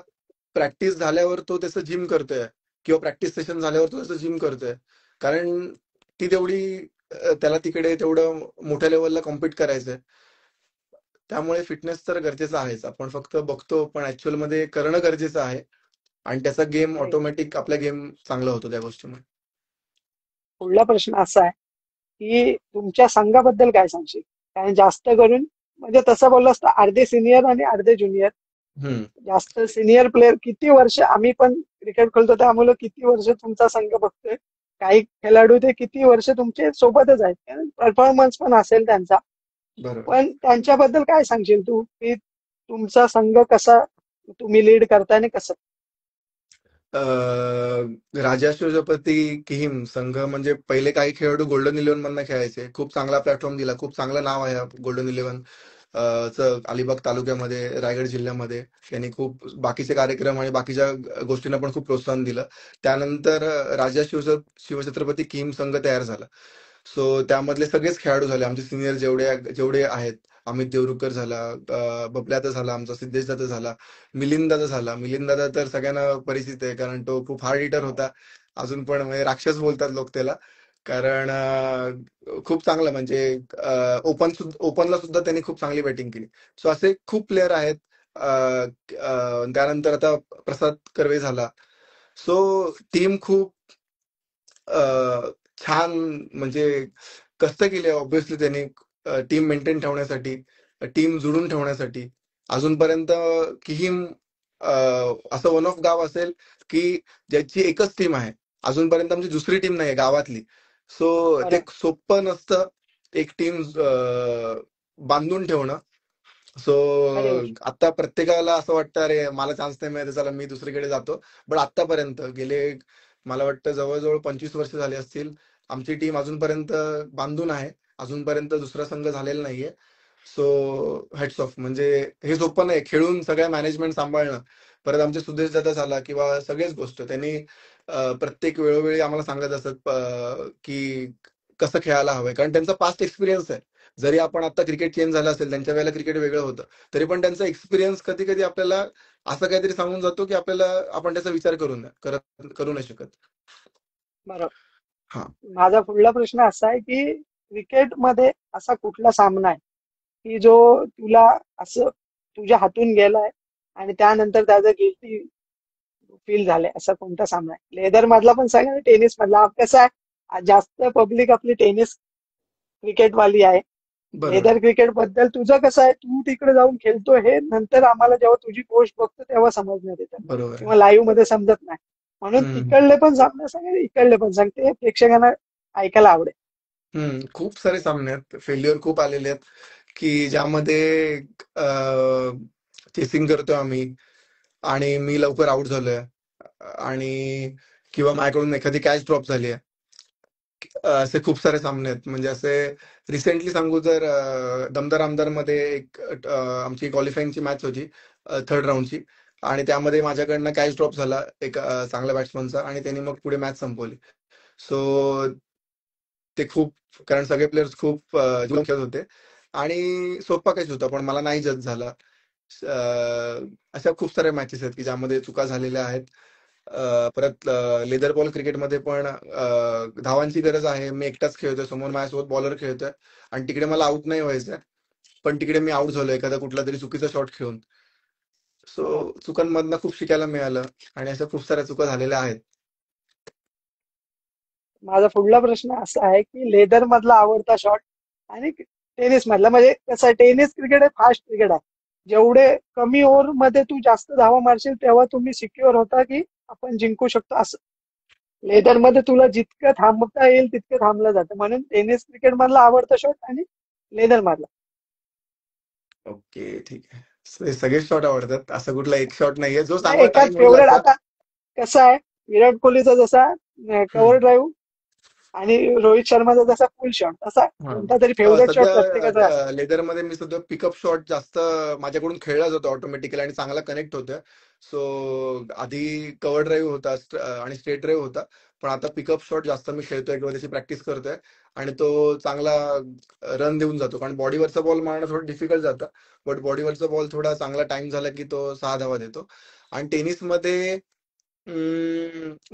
प्रॅक्टिस झाल्यावर तो त्याचं जिम करतोय, किंवा प्रॅक्टिस सेशन झाल्यावर तो त्याचं जिम करतोय. कारण ती तेवढी त्याला तिकडे तेवढं मोठ्या लेवलला कॉम्पिट करायचंय. त्यामुळे फिटनेस तर गरजेचं आहेच. आपण फक्त बघतो, पण ऍक्च्युअल मध्ये करणं गरजेचं आहे. आणि त्याचा गेम खरी गोष्ट. ऑटोमॅटिक, आपला गेम चांगला होतो त्या गोष्टीमुळे. पुढला प्रश्न असा आहे की तुमच्या संघाबद्दल काय सांगशील? कारण जास्त करून म्हणजे तसं बोललं असतं अर्धे सिनियर आणि अर्धे ज्युनियर. हम्म. जास्त सिनियर प्लेअर किती वर्ष आम्ही पण क्रिकेट खेळतो त्यामुळे किती वर्ष तुमचा संघ बघतोय. काही खेळाडू ते किती वर्ष तुमचे सोबतच आहेत परफॉर्मन्स पण असेल त्यांचा. बरोबर. पण त्यांच्याबद्दल काय सांगशील तू की तुमचा संघ कसा तुम्ही लीड करताय आणि कसं? राजा शिवछत्रपती किहीम संघ म्हणजे पहिले काही खेळाडू गोल्डन इलेव्हन मधनं खेळायचे. खूप चांगला प्लॅटफॉर्म दिला, खूप चांगलं नाव आहे गोल्डन इलेव्हन चं अलिबाग तालुक्यामध्ये, रायगड जिल्ह्यामध्ये. त्यांनी खूप बाकीचे कार्यक्रम आणि बाकीच्या गोष्टींना पण खूप प्रोत्साहन दिलं. त्यानंतर राजा शिवछत्रपती किहीम संघ तयार झाला. सो त्यामधले सगळेच खेळाडू झाले आमचे सिनियर, जेवढे जेवढे आहेत. अमित देवरुखकर झाला, बबल्याचा झाला, आमचा सिद्धेश दादा झाला, मिलिंद दादा झाला. मिलिंद दादा तर सगळ्यांना परिचित आहे, कारण तो खूप हार्ड हिटर होता. अजून पण म्हणजे राक्षस बोलतात लोक त्याला. कारण खूप चांगलं म्हणजे ओपनला सुद्धा त्यांनी खूप चांगली बॅटिंग केली. सो असे खूप प्लेअर आहेत. त्यानंतर आता प्रसाद कर्वे झाला. सो टीम खूप अ, छान म्हणजे कष्ट केले ऑब्व्हियसली त्यांनी टीम मेंटेन ठेवण्यासाठी, टीम जुळून ठेवण्यासाठी. अजूनपर्यंत किहीम अ, असं वन ऑफ गाव असेल की ज्याची एकच टीम आहे. अजूनपर्यंत आमची दुसरी टीम नाही गावातली. सो ते बरोबर. सोपं नसतं एक टीम बांधून ठेवणं. सो खरी आता प्रत्येकाला असं वाटतं अरे मला चान्स नाही मिळत चला मी दुसरीकडे जातो. बट आतापर्यंत गेले मला वाटतं जवळजवळ 25 वर्ष झाले असतील आमची टीम अजूनपर्यंत बांधून आहे. अजूनपर्यंत दुसरा संघ झालेला नाहीये. सो हेड्स ऑफ म्हणजे हे सोपं नाही खेळून सगळ्या मॅनेजमेंट सांभाळणं. परत आमचे सुदेश दादा झाला किंवा सगळेच गोष्ट त्यांनी प्रत्येक वेळोवेळी आम्हाला सांगत असत की कसं खेळायला हवंय कारण त्यांचा पास्ट एक्सपिरियन्स आहे. जरी आपण आता क्रिकेट चेंज झालं असेल त्यांच्या वेळेला क्रिकेट वेगळं होतं तरी पण त्यांचा एक्सपिरियन्स कधी कधी आपल्याला असं काहीतरी सांगून जातो की आपल्याला आपण त्याचा विचार करू नाही शकत. बरोबर. हा. माझा पुढला प्रश्न असा आहे की क्रिकेटमध्ये असा कुठला सामना आहे की जो तुला असं तुझ्या हातून गेलाय आणि त्यानंतर त्याचं गिल्टी फील झालंय, असा कोणता सामना आहे? लेदर मधला पण सांगा आणि टेनिस मधला. कसं आहे, जास्त पब्लिक आपली टेनिस क्रिकेट वाली आहे. बरोबर लेदर आहे. क्रिकेट बद्दल तुझं कसं आहे, तू तिकडे जाऊन खेळतो हे नंतर आम्हाला जेव्हा तुझी पोस्ट बघतो तेव्हा समजण्यात येतं बरोबर आहे. किंवा लाईव्ह मध्ये समजत नाही. म्हणून हम्म. तिकडले पण सामने सांग आणि इकडले पण सांग, ते प्रेक्षकांना ऐकायला आवडेल. खूप सारे सामने आहेत फेल्युअर खूप आलेले आहेत की ज्यामध्ये चेसिंग करतोय आम्ही आणि मी लवकर आउट झालोय आणि किंवा माझ्याकडून एखादी कॅच ड्रॉप झाली आहे. असे खूप सारे सामने आहेत म्हणजे असे रिसेंटली सांगू तर दमदार आमदार मध्ये एक आमची क्वालिफाईंगची मॅच होती थर्ड राऊंडची आणि त्यामध्ये माझ्याकडनं कॅच ड्रॉप झाला एक चांगल्या बॅट्समनचा आणि त्यांनी मग पुढे मॅच संपवली. सो ते खूप कारण सगळे प्लेयर्स खूप जीवन खेळत होते आणि सोपा कॅच होता पण मला नाही जज झाला. अशा खूप साऱ्या मॅचेस आहेत की ज्यामध्ये चुका झालेल्या आहेत. परत लेदर बॉल क्रिकेटमध्ये पण धावांची गरज आहे. मी एकटाच खेळतोय समोर माझ्यासोबत बॉलर खेळतोय आणि तिकडे मला आउट नाही व्हायचंय पण तिकडे मी आउट झालोय एखादा कुठला तरी चुकीचा शॉट खेळून. सो बरोबर. चुकांमधनं खूप शिकायला मिळालं आणि अशा खूप साऱ्या चुका झालेल्या आहेत. माझा पुढला प्रश्न असा आहे की लेदर मधला आवडता शॉट आणि टेनिस मधला, म्हणजे कसं टेनिस क्रिकेट आहे, फास्ट क्रिकेट आहे. जेवढे कमी ओव्हर मध्ये तू जास्त धावा मारशील तेव्हा तुम्ही सिक्युअर होता की आपण जिंकू शकतो असं. लेदर मध्ये तुला जितकं थांबता येईल तितकं थांबलं जातं, म्हणून टेनिस क्रिकेट मधला आवडता शॉट आणि लेदर मधला. ओके ठीक आहे. हे सगळे शॉट आवडतात असं कुठला एक शॉट नाहीये जो नाही, चांगला एकाच टाइम होईल फेवरेट. असा. आता कसं आहे, विराट कोहलीचा जसा कव्हर हम्म. ड्राईव्ह आणि रोहित शर्माचा जसा फुल शॉट, तसा कोणता तरी फेवरेट शॉट प्रत्येकाचा असतो. सध्या लेदर मध्ये मी सध्या पिकअप शॉट जास्त माझ्याकडून खेळला जातो ऑटोमॅटिकली आणि चांगला कनेक्ट होतोय. सो आधी कव्हर ड्राईव्ह होता आणि स्ट्रेट ड्राईव्ह होता पण आता पिकअप शॉट जास्त मी खेळतोय किंवा त्याची प्रॅक्टिस करतोय आणि तो चांगला रन देऊन जातो कारण बॉडीवरचा बॉल मारणं थोडं डिफिकल्ट जातं. बट बॉडीवरचा बॉल थोडा चांगला टाइम झाला की तो 6 धावा देतो. आणि टेनिसमध्ये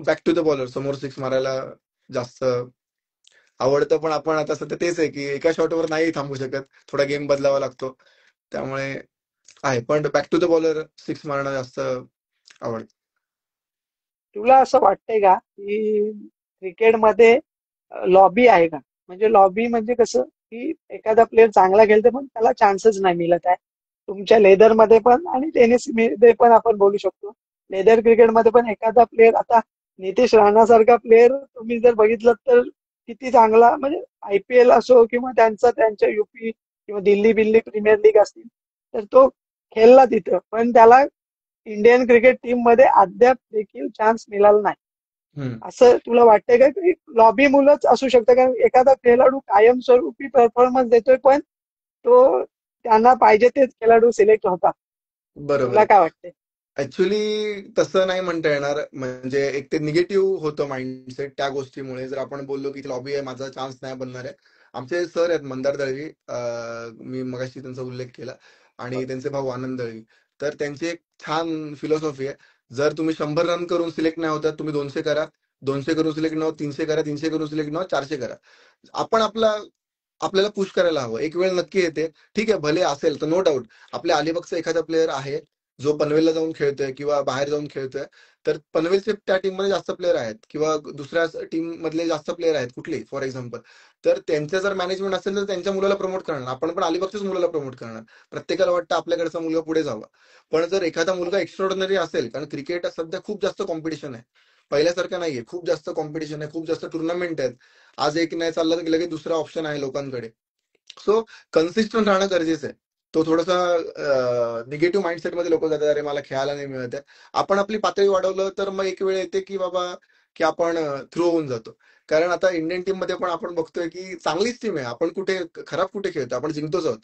बॅक टू द बॉलर समोर सिक्स मारायला जास्त आवडतं पण आपण आता सध्या तेच आहे की एका शॉटवर नाही थांबू शकत. थोडा गेम बदलावा लागतो. त्यामुळे आहे पण back to the bowler six मारणं जास्त आवडतं. तुला असं वाटतंय का की क्रिकेटमध्ये लॉबी आहे का? म्हणजे लॉबी म्हणजे कसं की एखादा प्लेअर चांगला खेळतो पण त्याला चान्सेस नाही मिळत आहे. तुमच्या लेदर मध्ये पण आणि टेनिस मध्ये पण आपण बोलू शकतो. लेदर क्रिकेटमध्ये पण एखादा प्लेअर, आता नितेश राणासारखा प्लेअर तुम्ही जर बघितलं तर किती चांगला, म्हणजे IPL असो किंवा त्यांच्या UP किंवा दिल्ली बिल्ली प्रीमियर लीग असतील, तर तो खेळला तिथं पण त्याला इंडियन क्रिकेट टीम मध्ये अद्याप देखील चान्स मिळाला नाही. हम्म. असं तुला वाटतंय का की लॉबी मुलंच असू शकतं? कारण एखादा खेळाडू कायमस्वरूपी परफॉर्मन्स देतोय पण तो त्यांना पाहिजे तेच खेळाडू सिलेक्ट होता. बरोबर तुला आहे. काय वाटते? ऍक्च्युली तसं नाही म्हणता येणार म्हणजे एक ते निगेटिव्ह होतं माइंडसेट त्या गोष्टीमुळे जर आपण बोललो की लॉबी आहे माझा चान्स नाही बनणार आहे. आमचे सर आहेत मंदार दळवी मी मगाशी त्यांचा उल्लेख केला आणि त्यांचे भाऊ आनंद दळवी. तर त्यांची एक छान फिलॉसॉफी आहे. जर तुम्ही 100 रन करून सिलेक्ट नाही होतात तुम्ही 200 करा. 200 करून सिलेक्ट न होत 300 करा, 300 करून सिलेक्ट न होत 400 करा. आपण आपल्याला पुश करायला हवं. एक वेळ नक्की येते, ठीक आहे, भले असेल तर नो डाऊट आपल्या अलिबागचा एखादा प्लेअर आहे जो पनवेलला जाऊन खेळतोय किंवा बाहेर जाऊन खेळतोय, तर पनवेलचे त्या टीम मध्ये जास्त प्लेअर आहेत किंवा दुसऱ्या टीम मधले जास्त प्लेअर आहेत कुठली फॉर एक्झाम्पल, तर त्यांचं जर मॅनेजमेंट असेल तर त्यांच्या मुलाला प्रमोट करणार. आपण पण अलिबागच्याच मुलाला प्रमोट करणार. प्रत्येकाला वाटतं आपल्याकडचा मुलगा पुढे जावा. पण जर एखादा मुलगा एक्स्ट्राऑर्डिनरी असेल, कारण क्रिकेट सध्या खूप जास्त कॉम्पिटिशन आहे, पहिल्यासारखं नाहीये, खूप जास्त कॉम्पिटिशन आहे, खूप जास्त टुर्नामेंट आहेत. आज एक नाही चाललं तर लगेच दुसरा ऑप्शन आहे लोकांकडे. सो कन्सिस्टंट राहणं गरजेचं आहे. तो थोडासा निगेटिव्ह माइंडसेट मध्ये लोक जातात, अरे मला खेळायला नाही मिळत आहे. आपण आपली पातळी वाढवलं तर मग एक वेळ येते की बाबा की आपण थ्रू होऊन जातो. कारण आता इंडियन टीम मध्ये पण आपण बघतोय की चांगलीच टीम आहे, आपण कुठे खराब कुठे खेळतो, आपण जिंकतोच आहोत.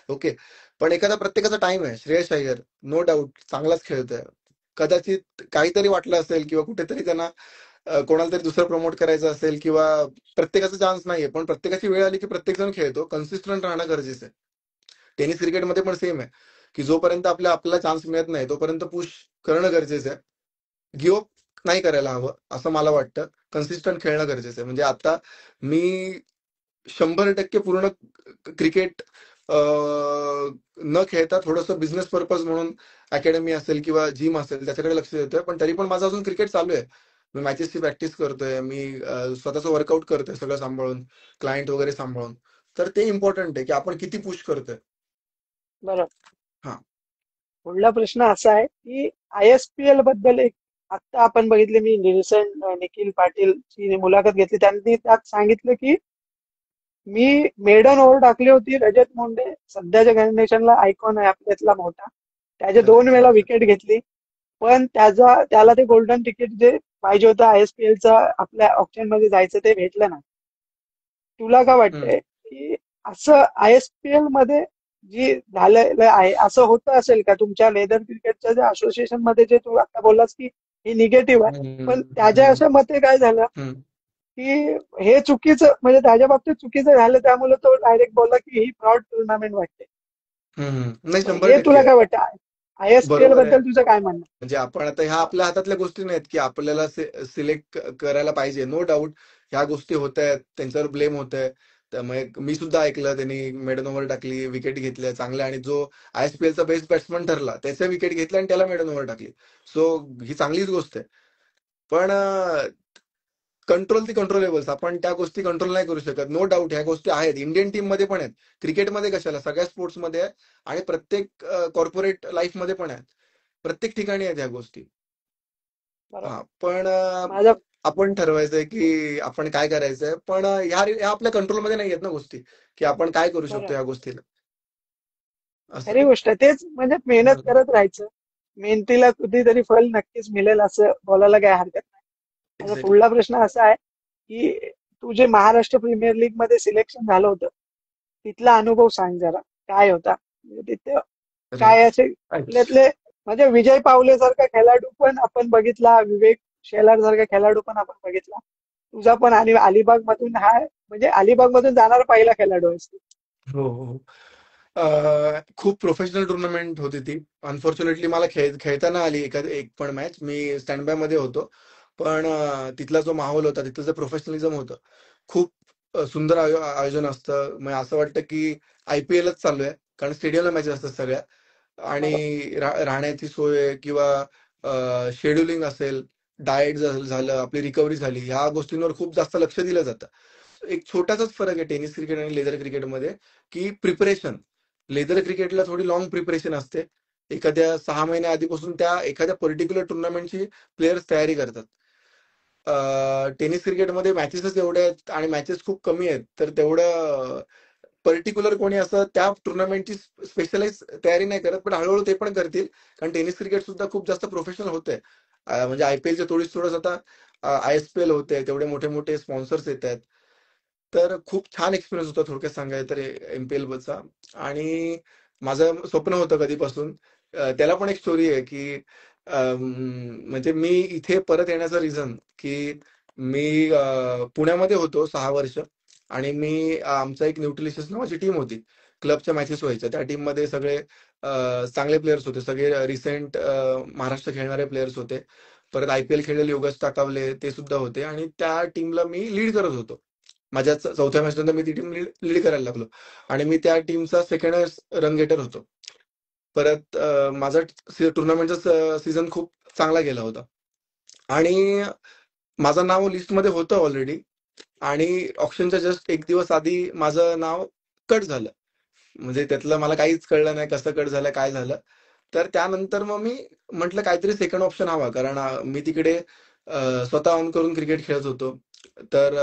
ओके, पण एखादा प्रत्येकाचा टाइम आहे. श्रेयस अय्यर नो डाऊट चांगलाच खेळतोय. कदाचित काहीतरी वाटलं असेल किंवा कुठेतरी त्यांना कोणाला तरी दुसरं प्रमोट करायचं असेल किंवा प्रत्येकाचा चान्स नाहीये, पण प्रत्येकाची वेळ आली की प्रत्येक जण खेळतो. कन्सिस्टंट राहणं गरजेचं आहे. टेनिस क्रिकेटमध्ये पण सेम आहे की जोपर्यंत आपल्याला चान्स मिळत नाही तोपर्यंत पुश करणं गरजेचं आहे. गिव्ह नाही करायला हवं असं मला वाटतं. कन्सिस्टंट खेळणं गरजेचं आहे. म्हणजे आता मी 100% पूर्ण क्रिकेट न खेळता थोडंसं बिझनेस पर्पज म्हणून अकॅडमी असेल किंवा जिम असेल त्याच्याकडे लक्ष देतोय. पण तरी पण माझं अजून क्रिकेट चालू आहे. मी मॅचेसची प्रॅक्टिस करतोय, मी स्वतःचं वर्कआउट करतोय सगळं सांभाळून, क्लायंट वगैरे सांभाळून. तर ते इम्पॉर्टंट आहे की आपण किती पुश करतोय. बरोबर. हा. पुढला प्रश्न असा आहे की ISPL बद्दल एक, आता आपण बघितले, मी रिसेंट निखिल पाटीलची मुलाखत घेतली, त्यांनी त्यात सांगितलं की मी मेडन ओव्हर टाकली होती. रजत मुंडे सध्याच्या जनरेशनला आयकॉन आहे आपल्यातला मोठा, त्याचे 2 वेळा करेक्ट. विकेट घेतली. पण त्याला ते गोल्डन तिकीट जे पाहिजे होतं ISPLचा आपल्या ऑप्शन मध्ये जायचं ते भेटलं नाही. तुला काय वाटतंय की असं ISPL मध्ये जी झालेलं आहे असं होतं असेल का तुमच्या लेदर क्रिकेटच्या जे असोसिएशन मध्ये, जे तू आता बोललास की हे निगेटिव्ह आहे, पण त्याच्या अशा मते काय झालं की हे चुकीचं, म्हणजे त्याच्या बाबतीत चुकीचं झालं, त्यामुळे तो डायरेक्ट बोलला की ही फ्रॉड टुर्नामेंट वाटते. नाही, मग 100% हे तुला आहे. काय वाटतं, ISPL बरोबर आहे. बद्दल तुझं काय म्हणणं? म्हणजे आपण आता ह्या आपल्या हातातल्या गोष्टी नाहीत की आपल्याला सिलेक्ट करायला पाहिजे. नो डाऊट ह्या गोष्टी होत आहेत, त्यांच्यावर ब्लेम होत आहे. त्यामुळे मी सुद्धा ऐकलं त्यांनी मेडन ओव्हर टाकली, विकेट घेतल्या चांगल्या, आणि जो ISPLचा बेस्ट बॅट्समन ठरला त्याच्या विकेट घेतल्या आणि त्याला मेडन ओव्हर टाकली. सो ही चांगलीच गोष्ट आहे. पण कंट्रोल ती कंट्रोलेबल्स, आपण त्या गोष्टी कंट्रोल नाही करू शकत. नो डाऊट ह्या गोष्टी आहेत, इंडियन टीम मध्ये पण आहेत, क्रिकेटमध्ये कशाला सगळ्या स्पोर्ट्समध्ये आहे, आणि प्रत्येक कॉर्पोरेट लाईफ मध्ये पण आहेत. प्रत्येक ठिकाणी आहेत ह्या गोष्टी. बरोबर. हा, पण माझा आपण ठरवायचंय की आपण काय करायचंय. पण ह्या आपल्या कंट्रोलमध्ये नाही आहेत ना गोष्टी, की आपण काय करू शकतो बरोबर, या गोष्टीला. असं. खरी गोष्ट आहे. तेच म्हणजे मेहनत करत राहायचं, मेहनतीला कधीतरी फळ नक्कीच मिळेल असं बोलायला काय हरकत नाही. माझा एक्झॅक्टली. पुढला प्रश्न असा आहे की तू जे महाराष्ट्र प्रीमियर लीग मध्ये सिलेक्शन झालं होतं, तिथला अनुभव सांग जरा, काय होता? म्हणजे तिथे काय असे आपल्यातले, म्हणजे विजय पावले सारखा खेळाडू पण आपण बघितला, विवेक शेलार सारखा खेळाडू पण आपण बघितला. तुझा पण, आणि अलिबाग मधून हा, म्हणजे अलिबाग मधून जाणारा पहिला खेळाडू आहेस तू. हो, हो, हो. खूप प्रोफेशनल टुर्नामेंट होती ती. अनफॉर्च्युनेटली मला खेळता नाही आली एक पण मॅच. मी स्टँड बाय मध्ये होतो. पण तिथला जो माहोल होता, तिथलं जे प्रोफेशनलिझम होतं, खूप सुंदर आयोजन असतं. मग असं वाटतं की IPLच चालू आहे, कारण स्टेडियमला मॅचेस असतात सगळ्या. आणि बरोबर. राहण्याची सोय किंवा शेड्युलिंग असेल, डाएट झालं, आपली रिकव्हरी झाली, ह्या गोष्टींवर खूप जास्त लक्ष दिलं जातं. एक छोटासाच फरक आहे टेनिस क्रिकेट आणि लेदर क्रिकेटमध्ये, की प्रिपरेशन. लेदर क्रिकेटला थोडी लॉंग प्रिपरेशन असते. एखाद्या 6 महिन्या आधीपासून त्या एखाद्या पर्टिक्युलर टुर्नामेंटची प्लेयर्स तयारी करतात. टेनिस क्रिकेटमध्ये मॅचेसच एवढ्या आहेत आणि मॅचेस खूप कमी आहेत, तर तेवढं पर्टिक्युलर कोणी असं त्या टुर्नामेंटची स्पेशलाइज तयारी नाही करत. पण हळूहळू ते पण करतील, कारण टेनिस क्रिकेट सुद्धा खूप जास्त प्रोफेशनल होतंय. म्हणजे IPLच्या थोडंच आता ISPL होते, तेवढे मोठे मोठे स्पॉन्सर्स येत आहेत. तर खूप छान एक्सपिरियन्स होता थोडक्यात सांगायचं तर MPL चा. आणि माझं स्वप्न होतं कधीपासून. त्याला पण एक स्टोरी आहे की म्हणजे मी इथे परत येण्याचं रिझन की मी पुण्यामध्ये होतो 6 वर्ष, आणि आमचा एक न्यूट्रिलिशियस नावाची टीम होती. क्लबच्या मॅचेस व्हायच्या त्या टीम मध्ये सगळे चांगले प्लेयर्स होते, सगळे रिसेंट महाराष्ट्र खेळणारे प्लेयर्स होते. परत IPL खेळलेले योगेश टाकावले ते सुद्धा होते, आणि त्या टीमला मी लीड करत होतो. माझ्या चौथ्या मॅच नंतर मी ती टीम लीड करायला लागलो, आणि मी त्या टीमचा सेकंड रन गेटर होतो. परत माझा टुर्नामेंटचा सीझन खूप चांगला गेला होता, आणि माझं नाव लिस्टमध्ये होतं ऑलरेडी. आणि ऑप्शनच्या जस्ट एक दिवस आधी माझं नाव कट झालं. म्हणजे त्यातलं मला काहीच कळलं नाही, कसं कट झालं, काय झालं. तर त्यानंतर मग मी म्हटलं काहीतरी सेकंड ऑप्शन हवा, कारण मी तिकडे स्वतः ऑन करून क्रिकेट खेळत होतो. तर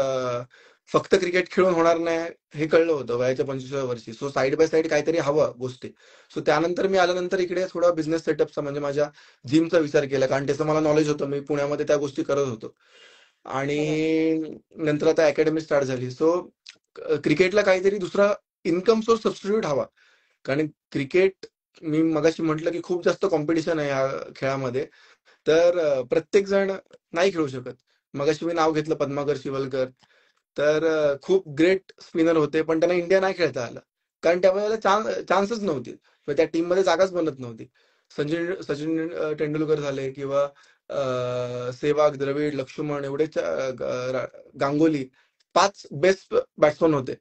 फक्त क्रिकेट खेळून होणार नाही हे कळलं होतं वयाच्या 25व्या वर्षी. सो साईड बाय साईड काहीतरी हवं गोष्टी. सो त्यानंतर मी आल्यानंतर इकडे थोडा बिझनेस सेटअपचा, म्हणजे माझ्या जिमचा विचार केला, कारण त्याचं मला नॉलेज होतं, मी पुण्यामध्ये त्या गोष्टी करत होतो. बरोबर. आणि नंतर आता अकॅडमी स्टार्ट झाली. सो क्रिकेटला काहीतरी दुसरा इन्कम सोर्स सबस्टिट्यूट हवा, कारण क्रिकेट, मी मगाशी म्हटलं की खूप जास्त कॉम्पिटिशन आहे या खेळामध्ये. तर प्रत्येक जण नाही खेळू शकत. मगाशी मी नाव घेतलं पद्माकर शिवलकर, तर खूप ग्रेट स्पिनर होते, पण त्यांना इंडिया नाही खेळता आलं, कारण त्यावेळेला चान्सच नव्हती, त्या टीम मध्ये जागाच बनत नव्हती. सचिन तेंडुलकर झाले, किंवा सेवाग, द्रविड, लक्ष्मण, एवढे गांगुली, 5 बेस्ट बॅट्समन होते.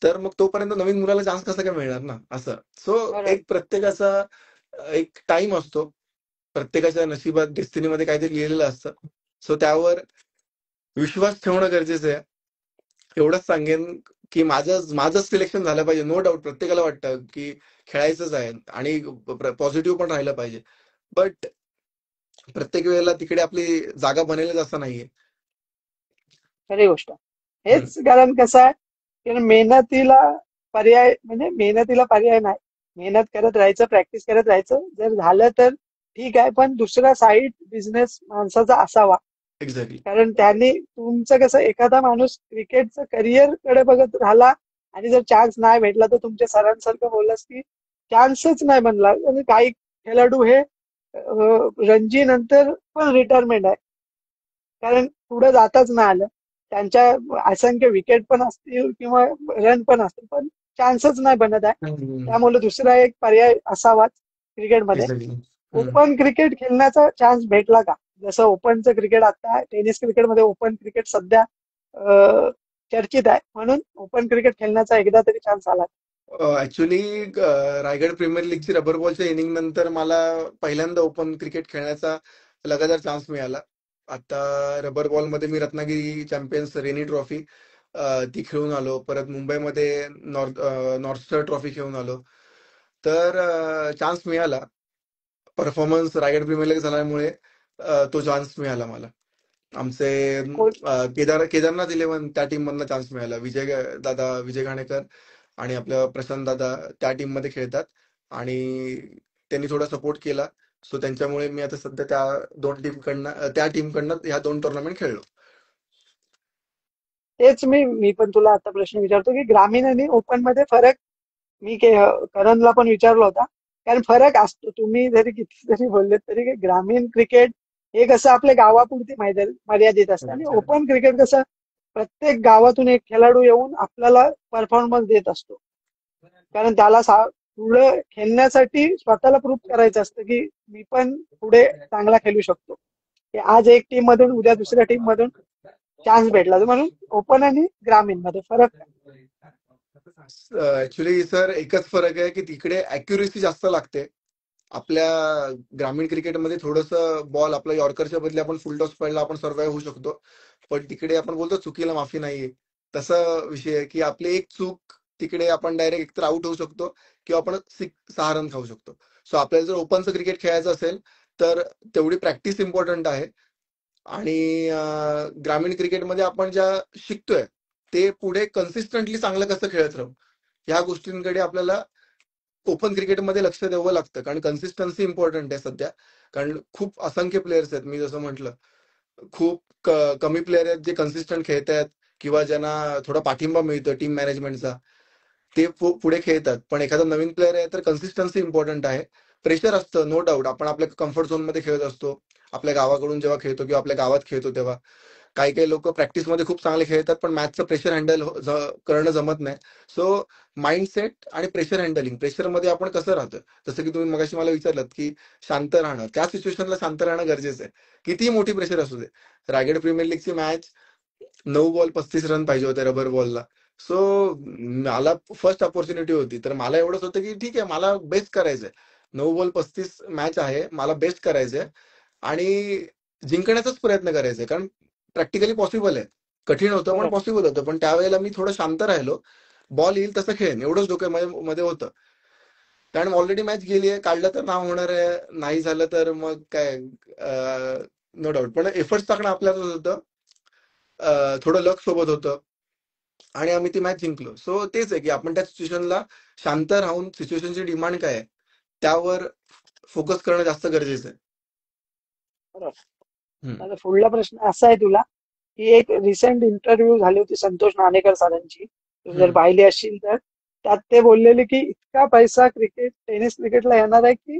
तर मग तोपर्यंत नवीन मुलाला चान्स कसा काय मिळणार ना, असं. सो बरोबर. एक प्रत्येकाचा एक टाइम असतो, प्रत्येकाच्या नशिबात, डेस्टिनीमध्ये काहीतरी लिहिलेलं असतं. सो त्यावर विश्वास ठेवणं गरजेचं आहे. एवढंच सांगेन की माझं माझं सिलेक्शन झालं पाहिजे. नो डाऊट प्रत्येकाला वाटतं की खेळायचंच आहे, आणि पॉझिटिव्ह पण राहिलं पाहिजे. बट प्रत्येक वेळेला तिकडे आपली जागा बनेलच असं नाहीये. खरी गोष्ट. हम्म. हेच कारण कसं आहे की मेहनतीला पर्याय, म्हणजे मेहनतीला पर्याय नाही. मेहनत करत राहायचं, प्रॅक्टिस करत राहायचं. जर झालं तर ठीक आहे, पण दुसरा साईड बिझनेस माणसाचा असावा. एक्झॅक्टली. कारण त्याने तुमचं कसं, एखादा माणूस क्रिकेटचं करिअर कडे बघत राहिला आणि जर चान्स नाही भेटला, तर तुमच्या सरांसारखं बोललास की चान्सच नाही बनला. आणि काही खेळाडू हे रणजी नंतर पण रिटायरमेंट आहे, कारण पुढे जाताच नाही आलं. त्यांच्या असंख्य विकेट पण असतील किंवा रन पण असतील, पण चान्सच नाही बनत आहे. त्यामुळे दुसरा एक पर्याय असावाच क्रिकेटमध्ये. एक्झॅक्टली. ओपन क्रिकेट खेळण्याचा चान्स भेटला का? जसं ओपनचं क्रिकेट, आता टेनिस क्रिकेटमध्ये ओपन क्रिकेट सध्या चर्चित आहे, म्हणून ओपन क्रिकेट खेळण्याचा एकदा तरी चान्स आला. ऍक्च्युली रायगड प्रीमियर लीगची रबर बॉलच्या इनिंग नंतर मला पहिल्यांदा ओपन क्रिकेट खेळण्याचा लगातार चान्स मिळाला. आता रबर बॉल मध्ये मी रत्नागिरी चॅम्पियन्स रेनी ट्रॉफी ती खेळून आलो. परत मुंबईमध्ये नॉर्थ स्टार ट्रॉफी खेळून आलो. तर चान्स मिळाला. परफॉर्मन्स रायगड प्रीमियर लीग झाल्यामुळे तो चान्स मिळाला मला. आमचे कोण- केदारनाथ इलेव्हन त्या टीम मधनं चान्स मिळाला. दादा विजय घाणेकर आणि आपलं प्रशांत दादा त्या टीम मध्ये खेळतात, आणि त्यांनी थोडा सपोर्ट केला. सो त्यांच्यामुळे मी आता सध्या त्या टीमकडनं ह्या 2 टुर्नामेंट खेळलो. तेच मी पण तुला आता प्रश्न विचारतो की ग्रामीण आणि ओपन मध्ये फरक. मी करणला पण विचारला होता, कारण फरक असतो. तुम्ही जरी किती जरी बोललेत तरी ग्रामीण क्रिकेट हे कसं आपल्या गावापुरती मर्यादित असतं, आणि ओपन क्रिकेट कसं प्रत्येक गावातून एक खेळाडू येऊन आपल्याला परफॉर्मन्स देत असतो. कारण त्याला पुढे खेळण्यासाठी स्वतःला प्रूफ करायचं असतं की मी पण पुढे चांगला खेळू शकतो. की आज एक टीम मधून उद्या दुसऱ्या टीम मधून चान्स भेटला तर. म्हणून ओपन आणि ग्रामीण मध्ये फरक काय? ऍक्च्युली सर एकच फरक आहे की तिकडे अॅक्युरेसी जास्त लागते. आपल्या ग्रामीण क्रिकेटमध्ये थोडंसं बॉल आपला यॉर्करच्या बदले आपण फुल टॉस पडला आपण सर्व्हाइव्ह होऊ शकतो. पण तिकडे आपण बोलतो चुकीला माफी नाहीये. तसा विषय आहे की आपली एक चूक तिकडे आपण डायरेक्ट एकतर आउट होऊ शकतो, किंवा आपण 6 रन खाऊ शकतो. सो आपल्याला जर ओपनचं क्रिकेट खेळायचं असेल तर तेवढी प्रॅक्टिस इम्पॉर्टंट आहे. आणि ग्रामीण क्रिकेटमध्ये आपण ज्या शिकतोय ते पुढे कन्सिस्टंटली चांगलं कसं खेळत राहू, ह्या गोष्टींकडे आपल्याला ओपन क्रिकेटमध्ये लक्ष द्यावं लागतं, कारण कन्सिस्टन्सी इम्पॉर्टंट आहे सध्या. कारण खूप असंख्य प्लेयर्स आहेत, मी जसं म्हटलं खूप कमी प्लेयर आहेत जे कन्सिस्टंट खेळत आहेत, किंवा ज्यांना थोडा पाठिंबा मिळतो टीम मॅनेजमेंटचा, ते पुढे खेळतात. पण एखादा नवीन प्लेअर आहे तर कन्सिस्टन्सी इम्पॉर्टंट आहे. प्रेशर असतं, नो डाऊट. आपण आपल्या कम्फर्ट झोन मध्ये खेळत असतो, आपल्या गावाकडून जेव्हा खेळतो किंवा आपल्या गावात खेळतो तेव्हा. काही काही लोक प्रॅक्टिसमध्ये खूप चांगले खेळतात, पण मॅचचं प्रेशर हँडल करणं जमत नाही. सो माइंडसेट आणि प्रेशर हँडलिंग, प्रेशरमध्ये आपण कसं राहतं, जसं की तुम्ही मगाशी मला विचारलं की शांत राहणं, त्या सिच्युएशनला शांत राहणं गरजेचं आहे. कितीही मोठी प्रेशर असू दे. रायगड प्रीमियर लीगची मॅच 9 बॉल 35 रन पाहिजे होते रबर बॉलला. सो मला फर्स्ट ऑपॉर्च्युनिटी होती, तर मला एवढंच होतं की ठीक आहे, मला बेस्ट करायचंय. 9 बॉल 35 मॅच आहे, मला बेस्ट करायचंय आणि जिंकण्याचाच प्रयत्न करायचा आहे, कारण प्रॅक्टिकली पॉसिबल आहे. कठीण होतं पण बरोबर. पॉसिबल होतं, पण त्यावेळेला मी थोडं शांत राहिलो. बॉल येईल तसं खेळेन एवढंच डोक्यामध्ये होतं. कारण ऑलरेडी मॅच गेली आहे, काढलं तर नाव होणार आहे, नाही झालं तर मग काय, नो डाऊट. पण एफर्ट्स टाकणं आपल्याला होतं, थोडं लक सोबत होतं आणि आम्ही ती मॅच जिंकलो. सो तेच आहे की आपण त्या सिच्युएशनला शांत राहून सिच्युएशनची डिमांड काय आहे त्यावर फोकस करणं जास्त गरजेचं आहे. बरोबर. हम्म. माझा पुढला प्रश्न असा आहे तुला, की एक रिसेंट इंटरव्ह्यू झाली होती संतोष नाणेकर सरांची, तू जर हम्म. पाहिली असशील तर. त्यात ते बोललेले की इतका पैसा टेनिस क्रिकेटला येणार आहे की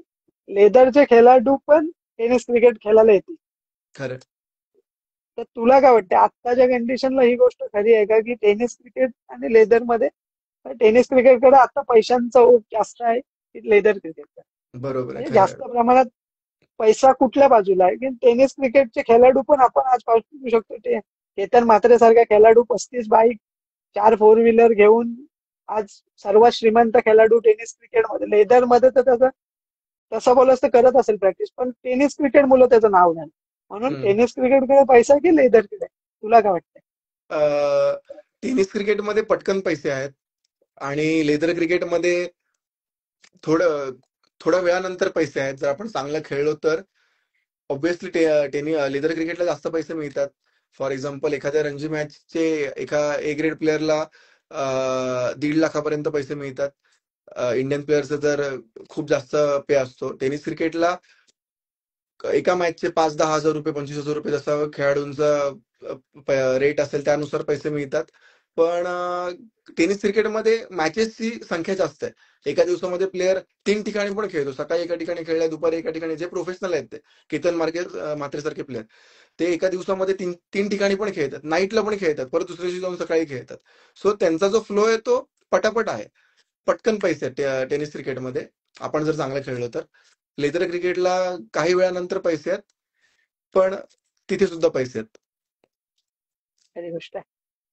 लेदरचे खेळाडू पण टेनिस क्रिकेट खेळायला येतील. खरं. तर तुला काय वाटतं आत्ताच्या कंडिशनला ही गोष्ट खरी आहे का, की टेनिस क्रिकेट आणि लेदर मध्ये, टेनिस क्रिकेटकडे आता पैशांचा ओघ जास्त आहे की लेदर क्रिकेटकडे? बरोबर आहे. म्हणजे खरं आहे. जास्त प्रमाणात पैसा कुठल्या बाजूला आहे, की टेनिस क्रिकेटचे खेळाडू पण आपण आज पाहू शकतो. केतन म्हात्रे सारखा खेळाडू 35 बाईक, 4 4 व्हीलर घेऊन आज सर्वात श्रीमंत खेळाडू टेनिस क्रिकेटमध्ये. लेदर मध्ये तर त्याचं तसं बोलस तर करत असेल प्रॅक्टिस, पण टेनिस क्रिकेट मुलं त्याचं नाव नाही. म्हणून हम्म. टेनिस क्रिकेटकडे पैसा की लेदरकडे, तुला काय वाटतंय? टेनिस क्रिकेटमध्ये पटकन पैसे आहेत आणि लेदर क्रिकेटमध्ये थोडं थोड्या वेळानंतर पैसे आहेत. जर आपण चांगलं खेळलो तर ऑब्व्हियसली लेदर क्रिकेटला जास्त पैसे मिळतात. फॉर एक्झाम्पल एखाद्या रणजी मॅचचे एका ए ग्रेड प्लेअरला 1.5 लाखापर्यंत पैसे मिळतात. इंडियन प्लेअरचं तर खूप जास्त पे असतो. टेनिस क्रिकेटला एका मॅचचे 5-10 हजार रुपये 25 हजार रुपये जसा खेळाडूंचा रेट असेल त्यानुसार पैसे मिळतात. पण टेनिस क्रिकेटमध्ये मॅचेसची संख्या जास्त आहे. एका दिवसामध्ये प्लेअर 3 ठिकाणी पण खेळतो. सकाळी एका ठिकाणी खेळलाय, दुपारी एका ठिकाणी. जे प्रोफेशनल आहेत ते केतन म्हात्रेसारखे प्लेअर, ते एका दिवसामध्ये तीन तीन ठिकाणी पण खेळतात, नाईटला पण खेळतात, परत दुसऱ्या दिवशी जाऊन सकाळी खेळतात. सो त्यांचा जो फ्लो आहे तो पटापट आहे. पटकन पैसे आहेत टेनिस क्रिकेटमध्ये, आपण जर चांगलं खेळलो तर. लेदर क्रिकेटला काही वेळानंतर पैसे आहेत, पण तिथे सुद्धा पैसे आहेत. खरी गोष्ट आहे.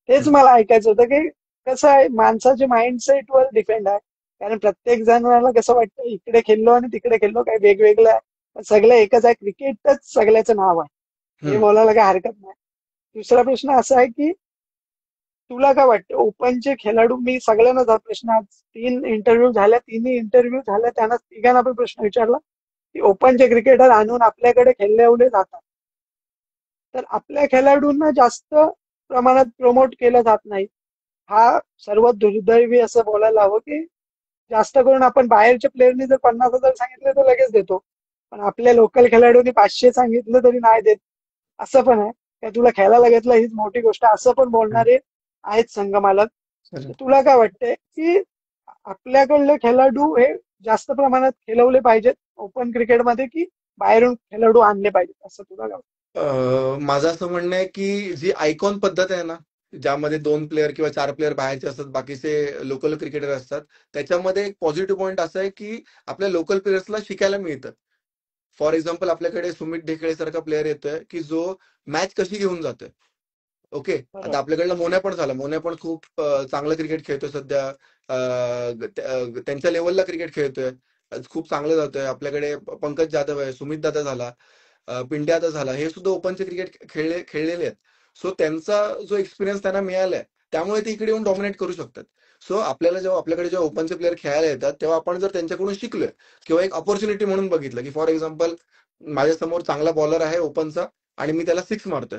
तेच हम्म. मला ऐकायचं होतं की कसं आहे, माणसाच्या माइंडसेट वर डिपेंड आहे. कारण प्रत्येक जणाला कसं वाटतं इकडे खेळलो आणि तिकडे खेळलो काही वेगवेगळं आहे, पण सगळं एकच आहे, क्रिकेटच सगळ्याचं नाव आहे, हे हम्म. बोलायला काही हरकत नाही. दुसरा प्रश्न असा आहे की तुला काय वाटतं ओपनचे खेळाडू, मी सगळ्यांनाच हा प्रश्न, आज 3 इंटरव्ह्यू झाल्या, तिन्ही इंटरव्ह्यू झाल्या, त्यांना तिघांना पण प्रश्न विचारला की ओपनचे क्रिकेटर आणून आपल्याकडे खेळवले जातात, तर आपल्या खेळाडूंना जास्त प्रमाणात प्रमोट केलं जात नाही. हा सर्वात दुर्दैवी असं बोलायला हवं की जास्त करून आपण बाहेरच्या प्लेअरनी जर 50,000 सांगितले तर लगेच देतो, पण आपल्या लोकल खेळाडूंनी 500 सांगितलं तरी नाही देत. असं पण आहे, का तुला खेळायला घेतलं हीच मोठी गोष्ट, असं पण हम्म. बोलणारे आहेत संघ मालक. तर खरं. तुला काय वाटतंय की आपल्याकडले खेळाडू हे जास्त प्रमाणात खेळवले पाहिजेत ओपन क्रिकेटमध्ये, की बाहेरून खेळाडू आणले पाहिजेत, असं तुला काय वाटतं? माझं असं म्हणणं आहे की जी आयकॉन पद्धत आहे ना, ज्यामध्ये 2 प्लेअर किंवा 4 प्लेअर बाहेरचे असतात, बाकीचे लोकल क्रिकेटर असतात, त्याच्यामध्ये एक पॉझिटिव्ह पॉईंट असा आहे की आपल्या लोकल प्लेयर्सला शिकायला मिळतं. फॉर एक्झाम्पल आपल्याकडे सुमित ढेकळे सारखा प्लेअर येतोय की जो मॅच कशी घेऊन जातोय. ओके. बरोबर. आता आपल्याकडलं मोन्या पण झाला. मोन्या पण खूप चांगलं क्रिकेट खेळतोय सध्या. त्यांच्या लेवलला क्रिकेट खेळतोय. खूप चांगलं जातोय. आपल्याकडे पंकज जाधव आहे, सुमित दादा झाला, पिंट्या दादा झाला. हे सुद्धा ओपनचे क्रिकेट खेळलेले आहेत. सो त्यांचा जो एक्सपिरियन्स त्यांना मिळालाय, त्यामुळे ते इकडे येऊन डॉमिनेट करू शकतात. सो आपल्याकडे जेव्हा ओपनचे प्लेअर खेळायला येतात, तेव्हा आपण जर त्यांच्याकडून शिकलोय किंवा एक ऑपॉर्च्युनिटी म्हणून बघितलं, की फॉर एक्झाम्पल माझ्यासमोर चांगला बॉलर आहे ओपनचा आणि मी त्याला 6 मारतोय,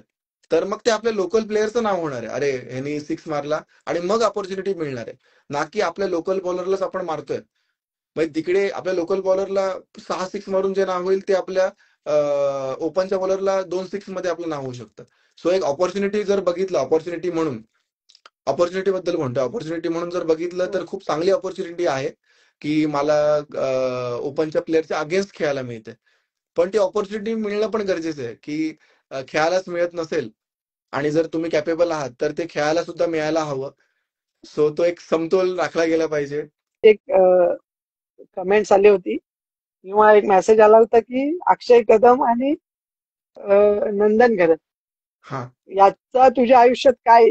तर मग ते आपल्या लोकल प्लेअरचं नाव होणार आहे. अरे ह्यानी 6 मारला, आणि मग ऑपॉर्च्युनिटी मिळणार आहे. ना की आपल्या लोकल बॉलरलाच आपण मारतोय. मग तिकडे आपल्या लोकल बॉलरला 6 6 मारून जे नाव होईल ते आपल्या ओपनच्या बॉलरला 2 6 मध्ये आपलं नाव होऊ शकतं. सो एक ऑपॉर्च्युनिटी जर बघितलं, ऑपॉर्च्युनिटी बद्दल म्हणतो, ऑपॉर्च्युनिटी म्हणून जर बघितलं हो. तर खूप चांगली ऑपॉर्च्युनिटी आहे की मला ओपनच्या प्लेअरच्या अगेन्स्ट खेळायला मिळते. पण ती ऑपॉर्च्युनिटी मिळणं पण गरजेचं आहे की खेळायलाच मिळत नसेल आणि जर तुम्ही कॅपेबल आहात तर ते खेळायला सुद्धा मिळायला हवं. सो तो एक समतोल राखला गेला पाहिजे. एक कमेंट्स आली होती किंवा एक मेसेज आला होता की अक्षय कदम आणि नंदन घरत हा, याचा तुझ्या आयुष्यात काय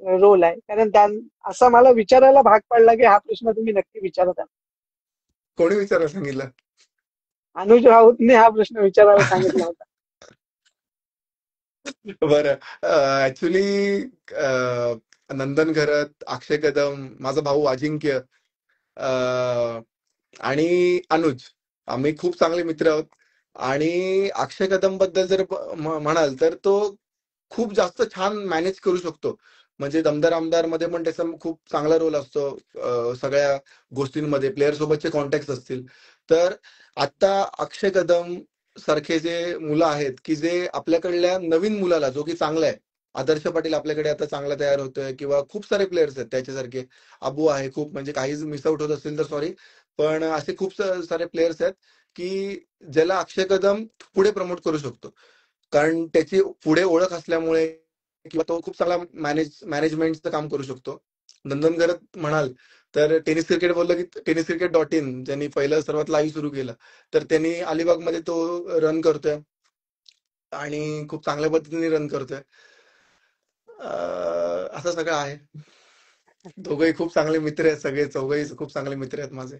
रोल आहे? कारण असं मला विचारायला भाग पडला की हा प्रश्न तुम्ही नक्की विचारत आहात. कोणी विचारायला सांगितलं? अनुज राऊतने हा प्रश्न विचारायला सांगितला होता. बरं. ऍक्च्युली नंदन घरत, अक्षय कदम, माझा भाऊ अजिंक्य, अ, आणि अनुज, आम्ही खूप चांगले मित्र आहोत. आणि अक्षय कदम बद्दल जर म्हणाल तर तो खूप जास्त छान मॅनेज करू शकतो. म्हणजे दमदार आमदार मध्ये पण त्याचा खूप चांगला रोल असतो. सगळ्या गोष्टींमध्ये प्लेअर सोबतचे कॉन्टॅक्ट असतील तर. आता अक्षय कदम सारखे जे मुलं आहेत की जे आपल्याकडल्या नवीन मुलाला, जो की चांगला आहे, आदर्श पाटील आपल्याकडे आता चांगला तयार होतोय, किंवा खूप सारे प्लेयर्स आहेत त्याच्यासारखे. अबू आहे खूप, म्हणजे काही मिस आउट होत असतील तर सॉरी. पण असे खूप सारे प्लेयर्स आहेत की ज्याला अक्षय कदम पुढे प्रमोट करू शकतो. कारण त्याची पुढे ओळख असल्यामुळे, किंवा तो खूप चांगला मॅनेजमेंटचं काम करू शकतो. नंदन घरत म्हणाल तर टेनिस क्रिकेट बोललं की टेनिस क्रिकेट .in ज्यांनी पहिलं सर्वात लाईव्ह सुरू केलं, तर त्यांनी अलिबागमध्ये तो रन करतोय आणि खूप चांगल्या पद्धतीने रन करतोय. असं सगळं आहे. दोघंही खूप चांगले मित्र आहेत, सगळे चौघही खूप चांगले मित्र आहेत माझे.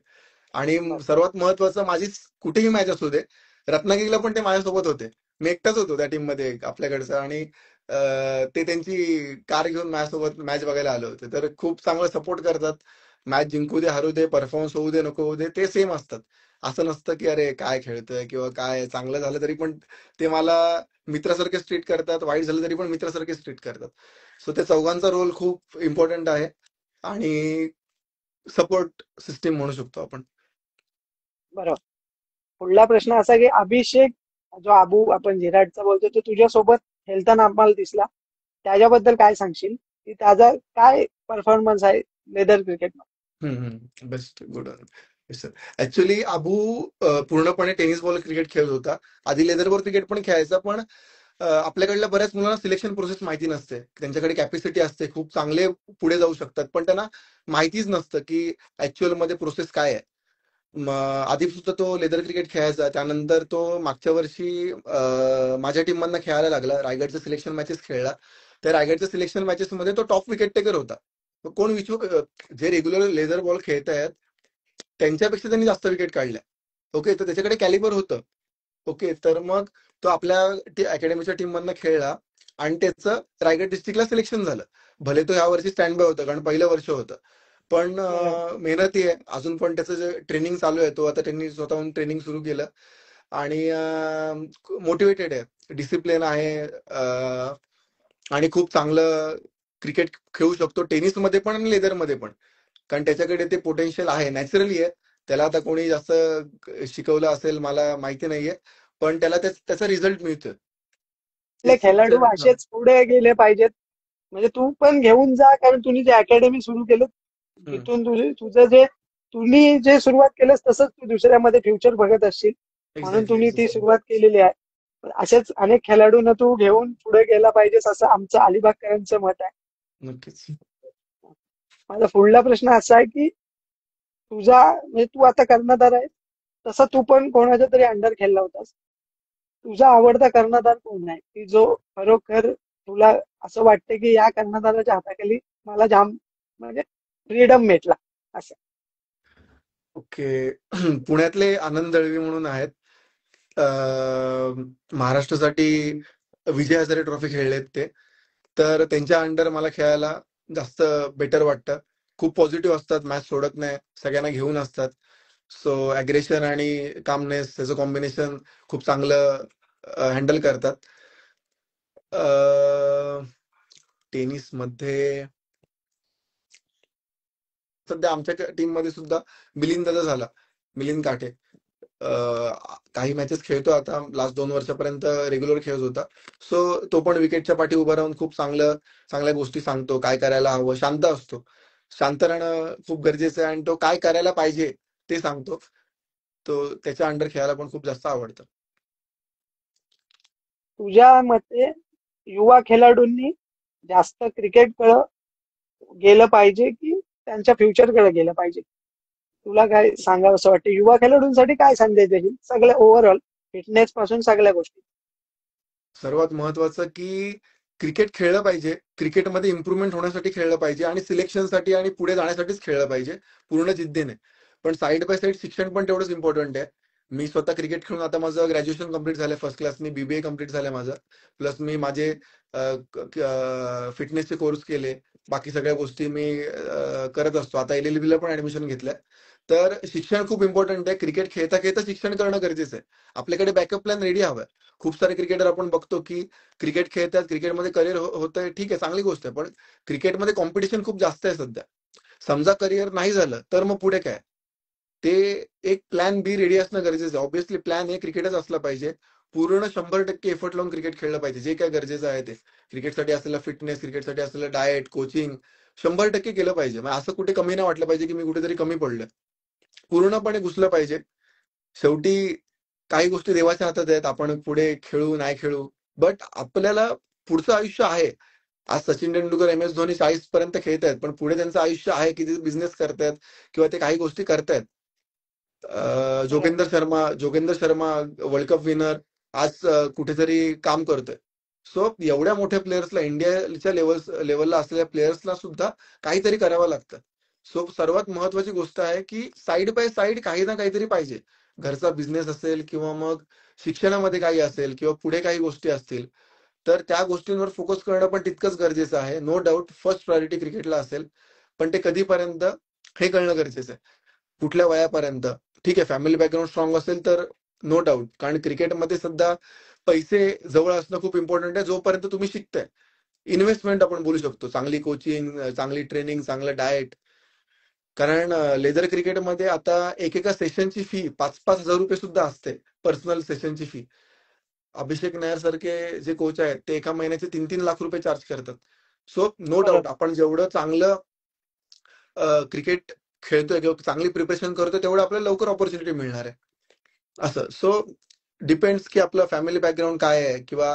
आणि बापरे. सर्वात महत्वाचं, माझी कुठेही मॅच असू दे, रत्नागिरीला पण ते माझ्यासोबत होते. मी एकटाच होतो त्या टीम मध्ये आपल्याकडचं. आणि ते त्यांची कार घेऊन माझ्यासोबत मॅच बघायला आले होते. तर खूप चांगलं सपोर्ट करतात. मॅच जिंकू दे हरू दे, परफॉर्मन्स होऊ दे नको होऊ दे, ते सेम असतात. असं नसतं की अरे काय खेळतोय किंवा काय, चांगलं झालं तरी पण ते मला मित्रासारखे ट्रीट करतात, वाईट झालं तरी पण मित्रासारखे ट्रीट करतात. सो त्या चौघांचा रोल खूप इम्पॉर्टंट आहे. आणि सपोर्ट सिस्टीम म्हणू शकतो आपण. बरोबर. पुढला प्रश्न असा की अभिषेक, जो आबू आपण विराटचा बोलतो, तो तुझ्यासोबत खेळताना आम्हाला दिसला. त्याच्याबद्दल काय सांगशील की त्याचा काय परफॉर्मन्स आहे leather cricket? Best, good. Sir, actually Abu पूर्णपणे टेनिस बॉल क्रिकेट खेळत होता. आधी लेदर बॉल क्रिकेट पण खेळायचा, पण आपल्याकडल्या बऱ्याच मुलांना सिलेक्शन प्रोसेस माहिती नसते. त्यांच्याकडे कॅपॅसिटी असते, खूप चांगले पुढे जाऊ शकतात, पण त्यांना माहितीच नसतं की ऍक्च्युअल मध्ये प्रोसेस काय आहे. आधी सुद्धा तो लेदर क्रिकेट खेळायचा. त्यानंतर तो मागच्या वर्षी माझ्या टीम मधनं खेळायला लागला, रायगडचे सिलेक्शन मॅचेस खेळला. त्या रायगडच्या सिलेक्शन मॅचेस मध्ये तो टॉप विकेट टेकर होता. कोण जे रेग्युलर लेदर बॉल खेळत आहेत त्यांच्यापेक्षा त्यांनी जास्त विकेट काढल्या. ओके, तर त्याच्याकडे कॅलिबर होतं. ओके, तर मग तो आपल्या अकॅडमीच्या टीम मधनं खेळला आणि त्याचं रायगड डिस्ट्रिक्टला सिलेक्शन झालं. भले तो ह्या वर्षी स्टँड बाय होता, कारण पहिलं वर्ष होतं. पण बरोबर. मेहनती आहे अजून पण. त्याचं जे ट्रेनिंग चालू आहे, तो आता त्यांनी स्वतःहून ट्रेनिंग सुरू केलं. आणि मोटिवेटेड आहे, डिसिप्लिन आहे, आणि खूप चांगलं क्रिकेट खेळू शकतो, टेनिसमध्ये पण आणि लेदरमध्ये पण. कारण त्याच्याकडे ते पोटेन्शियल आहे, नॅचरली आहे. त्याला आता कोणी जास्त शिकवलं असेल मला माहिती नाहीये, पण त्याला त्याचा रिझल्ट मिळतोय. आपले खेळाडू असेच पुढे गेले पाहिजेत. म्हणजे तू पण घेऊन जा, कारण तुम्ही जे अकॅडमी सुरू केलं तिथून तुम्ही जे सुरुवात केलंस तसंच तू दुसऱ्यामध्ये फ्युचर बघत असशील, म्हणून एक्झॅक्टली, तुम्ही ती एक्झॅक्टली. सुरुवात केलेली आहे. पण असेच अनेक खेळाडूंना तू घेऊन पुढे गेला पाहिजेस, असं आमचं अलिबागकरांचं मत आहे. नक्कीच. माझा पुढला प्रश्न असा आहे की म्हणजे तू आता कर्णधार आहे, तसा तू पण कोणाच्या तरी अंडर खेळला होतास. तुझा आवडता कर्णधार कोण आहे की जो खरोखर तुला असं वाटतं की या कर्णधाराच्या हाताखाली मला जाम म्हणजे फ्रीडम भेटला असं? ओके. पुण्यातले आनंद दळवी म्हणून आहेत. महाराष्ट्रासाठी विजय हजारे ट्रॉफी खेळलेत ते. तर त्यांच्या अंडर मला खेळायला जास्त बेटर वाटतं. खूप पॉझिटिव्ह असतात, मॅच सोडत नाही, सगळ्यांना घेऊन असतात. सो अग्रेशन आणि कामनेस त्याचं कॉम्बिनेशन खूप चांगलं हँडल करतात. टेनिस मध्ये सध्या आमच्या टीम मध्ये सुद्धा मिलिंद दादा झाला, मिलिंद काठे. काही मॅचेस खेळतो आता, लास्ट 2 वर्षापर्यंत रेग्युलर खेळत होता. सो तो पण विकेटच्या पाठी उभा राहून खूप चांगल्या गोष्टी सांगतो, काय करायला हवं. शांत असतो. शांत राहणं खूप गरजेचं आहे, आणि तो काय करायला पाहिजे ते सांगतो. तो त्याच्या अंडर खेळायला पण खूप जास्त आवडतं. तुझ्या मते युवा खेळाडूंनी जास्त क्रिकेटकडे गेलं पाहिजे की त्यांच्या फ्युचरकडे गेलं पाहिजे? तुला काय सांगावं असं वाटतं? युवा खेळाडूंसाठी काय संदेश देईल सगळ्या ओव्हरऑल, फिटनेस पासून सगळ्या गोष्टी? सर्वात महत्वाचं की क्रिकेट खेळलं पाहिजे, क्रिकेटमध्ये इम्प्रुव्हमेंट होण्यासाठी खेळलं पाहिजे आणि सिलेक्शनसाठी आणि पुढे जाण्यासाठीच खेळलं पाहिजे पूर्ण जिद्दीने. पण साईड बाय साईड शिक्षण पण तेवढंच इम्पॉर्टंट आहे. मी स्वतः क्रिकेट खेळून आता माझं ग्रॅज्युएशन कम्प्लीट झालंय फर्स्ट क्लासनी, बीबीए कम्प्लीट झालंय माझं. प्लस मी माझे फिटनेसचे कोर्स केले, बाकी सगळ्या गोष्टी मी करत असतो. आता LLB ला पण ऍडमिशन घेतलंय. तर शिक्षण खूप इम्पॉर्टंट आहे. क्रिकेट खेळता खेळता शिक्षण करणं गरजेचं आहे. आपल्याकडे बॅकअप प्लॅन रेडी हवाय. खूप सारे क्रिकेटर आपण बघतो की क्रिकेट खेळतात, क्रिकेटमध्ये करिअर होतंय, ठीक आहे, चांगली गोष्ट आहे. पण क्रिकेटमध्ये कॉम्पिटिशन खूप जास्त आहे सध्या. समजा करिअर नाही झालं तर मग पुढे काय? ते एक प्लॅन बी रेडी असणं गरजेचं आहे. ऑब्व्हियसली प्लॅन ए क्रिकेटच असला पाहिजे. पूर्ण 100% एफर्ट लावून क्रिकेट खेळलं पाहिजे, जे काय गरजेचं आहे ते. क्रिकेटसाठी असलेला फिटनेस, क्रिकेटसाठी असलेलं डाएट, कोचिंग 100% केलं पाहिजे. मग असं कुठे कमी नाही वाटलं पाहिजे की मी कुठेतरी कमी पडलोय. पूर्णपणे घुसलं पाहिजे. शेवटी काही गोष्टी देवाच्या हातात आहेत. आपण पुढे खेळू नाही खेळू, बट आपल्याला पुढचं आयुष्य आहे. आज सचिन तेंडुलकर, MS धोनी 40 पर्यंत खेळतायत, पण पुढे त्यांचं आयुष्य आहे की ते बिझनेस करतायत किंवा ते काही गोष्टी करतायत. बरोबर. Jogendra Sharma world cup winner आज कुठेतरी काम करतोय. सो एवढ्या मोठ्या प्लेयर्सला, इंडियाच्या लेवलला असलेल्या प्लेयर्सला सुद्धा काहीतरी करावं लागतं. सो सर्वात महत्वाची गोष्ट आहे की साईड बाय साईड काही ना काहीतरी पाहिजे. घरचा बिझनेस असेल किंवा मग शिक्षणामध्ये काही असेल किंवा पुढे काही गोष्टी असतील, तर त्या गोष्टींवर फोकस करणं पण तितकंच गरजेचं आहे. नो डाऊट फर्स्ट प्रायोरिटी क्रिकेटला असेल, पण ते कधीपर्यंत हे कळणं गरजेचं आहे. कुठल्या वयापर्यंत? ठीक आहे, फॅमिली बॅकग्राऊंड स्ट्रॉंग असेल तर नो डाऊट, कारण क्रिकेटमध्ये सध्या पैसे जवळ असणं खूप इम्पॉर्टंट आहे. जोपर्यंत तुम्ही शिकताय, इन्व्हेस्टमेंट आपण बोलू शकतो, चांगली कोचिंग, चांगली ट्रेनिंग, चांगलं डाएट. कारण लेदर क्रिकेटमध्ये आता एकेका सेशनची फी 5,000-5,000 रुपये सुद्धा असते, पर्सनल सेशनची फी. अभिषेक नायर सारखे जे कोच आहेत ते एका महिन्याचे 3-3 लाख रुपये चार्ज करतात. सो नो डाऊट बरोबर. आपण जेवढं चांगलं क्रिकेट खेळतोय किंवा चांगली प्रिपरेशन करतोय, तेवढं आपल्याला लवकर ऑपॉर्च्युनिटी मिळणार आहे. असं. सो डिपेंड्स की आपलं फॅमिली बॅकग्राऊंड काय आहे किंवा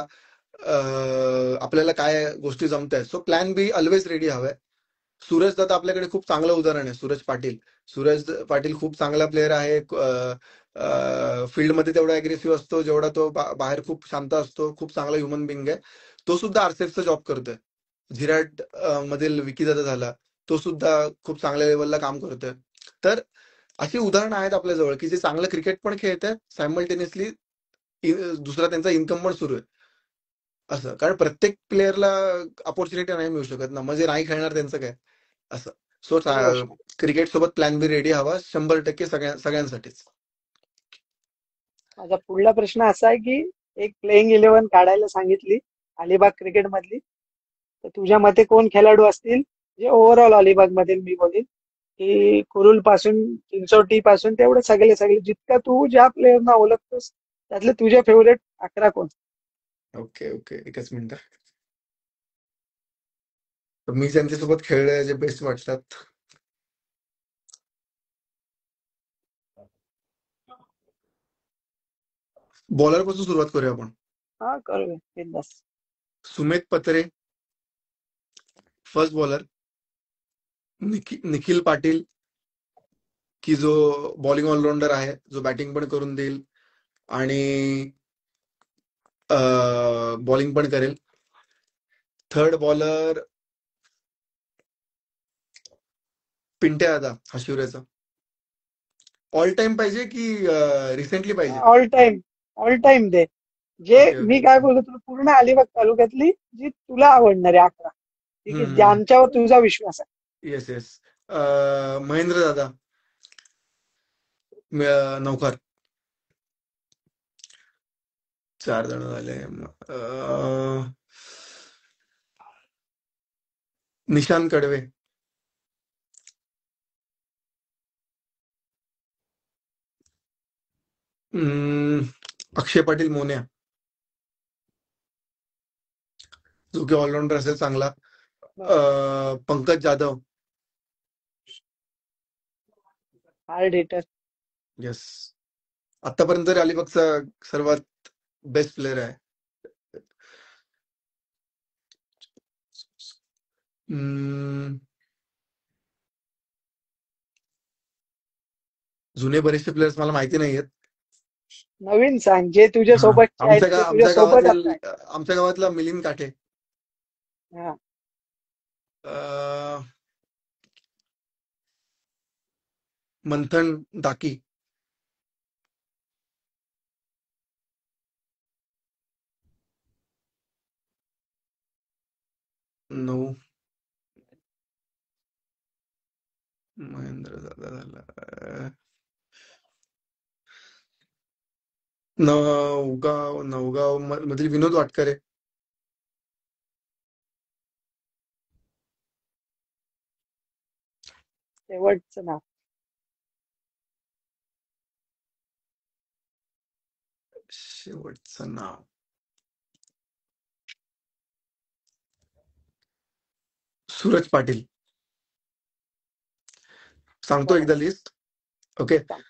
आपल्याला काय गोष्टी जमत आहेत. So plan be always ready हवाय. सूरज दादा आपल्याकडे खूप चांगलं उदाहरण आहे. सूरज पाटील खूप चांगला प्लेअर आहे. फील्डमध्ये तेवढा अग्रेसिव्ह असतो जेवढा तो बाहेर खूप शांत असतो. खूप चांगला ह्युमन बिंग आहे. तो सुद्धा आरसीएफचा जॉब करतोय. झिराट मधील विकी दादा झाला, तो सुद्धा खूप चांगल्या लेवलला काम करतोय. तर अशी उदाहरणं आहेत आपल्याजवळ की जे चांगलं क्रिकेट पण खेळत आहेत, सायमल्टेनियसली दुसरा त्यांचा इन्कम पण सुरू आहे. असं, कारण प्रत्येक प्लेअरला अपॉर्च्युनिटी नाही मिळू शकत ना, म्हणजे नाही खेळणार त्यांचं काय? असं. सो खरी गोष्ट आहे. क्रिकेट सोबत प्लॅन बी रेडी हवा 100% सगळ्यांसाठीच. माझा पुढला प्रश्न असा आहे की एक प्लेइंग 11 काढायला सांगितली अलिबाग क्रिकेट मधली, तर तुझ्या मते कोण खेळाडू असतील जे ओव्हरऑल अलिबाग मधील मी बोलीन की कुरुल पासून, चिंचोटी पासून तेवढे सगळे सगळे जितका तू ज्या प्लेअरना ओळखतोस त्यातले तुझे फेवरेट 11 कोण? ओके ओके, एकच मिनिट. तर मी ज्यांच्यासोबत खेळलोय जे बेस्ट वाटतात, बॉलर पासून सुरुवात करूया आपण. हा, करूया बिंदास. सुमित पत्रे, फर्स्ट बॉलर. निखिल पाटील, की जो बॉलिंग ऑलराऊंडर आहे, जो बॅटिंग पण करून देईल आणि बॉलिंग पण करेल. थर्ड बॉलर पिंट्या दादा हा शिवराचा. ऑल टाइम पाहिजे की रिसेंटली पाहिजे? ऑल टाइम, ऑल टाइम दे. जे ओके ओके मी काय ओके. बोलतो तुला, पूर्ण अलिबाग तालुक्यातली जी तुला आवडणारे 11, ठीक आहे, हम्म. ज्यांच्यावर तुझा विश्वास आहे. Yes yes. महेंद्र दादा, नौकर. 4 जण झाले. निशांत कडवे, अं, अक्षय पाटील मोन्या, जो की ऑलराऊंडर असेल चांगला. बरोबर. Pankaj Jadhav. Hard hitter. Yes. आतापर्यंत तरी अलिबागचा सर्वात बेस्ट प्लेअर आहे. हम्म, जुने बरेचसे प्लेयर्स मला माहिती नाहीयेत. नवीन सांग, जे तुझ्या हा. सोबतचे आहेत, जे तुझ्या सोबत आता आहेत. आमच्या गावातला मिलिंद काठे. हा. अं, मंथन डाकी. नऊ. महेंद्र दादा झाला. नवगाव मधील विनोद वाटकरे. शेवटचं नाव. शेवटचं नाव सूरज पाटील. सांगतो बरोबर. एकदा लिस्ट. ओके. सांग.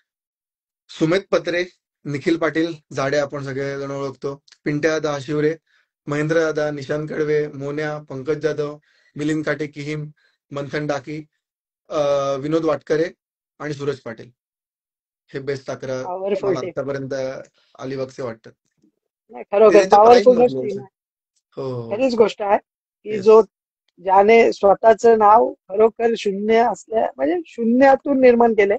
सुमित पत्रे, निखिल पाटील जाडे, आपण सगळेजण ओळखतो. पिंट्या दादा हाशिवरे, महेंद्र दादा, निशांत कडवे, मोन्या, पंकज जाधव, मिलिंद काटे किहीम, मंथन डाकी, विनोद वाटकरे आणि सूरज पाटील. हे बेस्ट 11 पॉवरफुल मला टीम. आतापर्यंत अलिबागचे वाटतात. नाही, ते खरोखर त्यांच्या प्राईम पॉवरफुलच मधले टीम होते. आहे. हो हो. खरीच गोष्ट आहे की येस. जो ज्याने स्वतःचं नाव खरोखर शून्य असल्या म्हणजे शून्यातून निर्माण केले,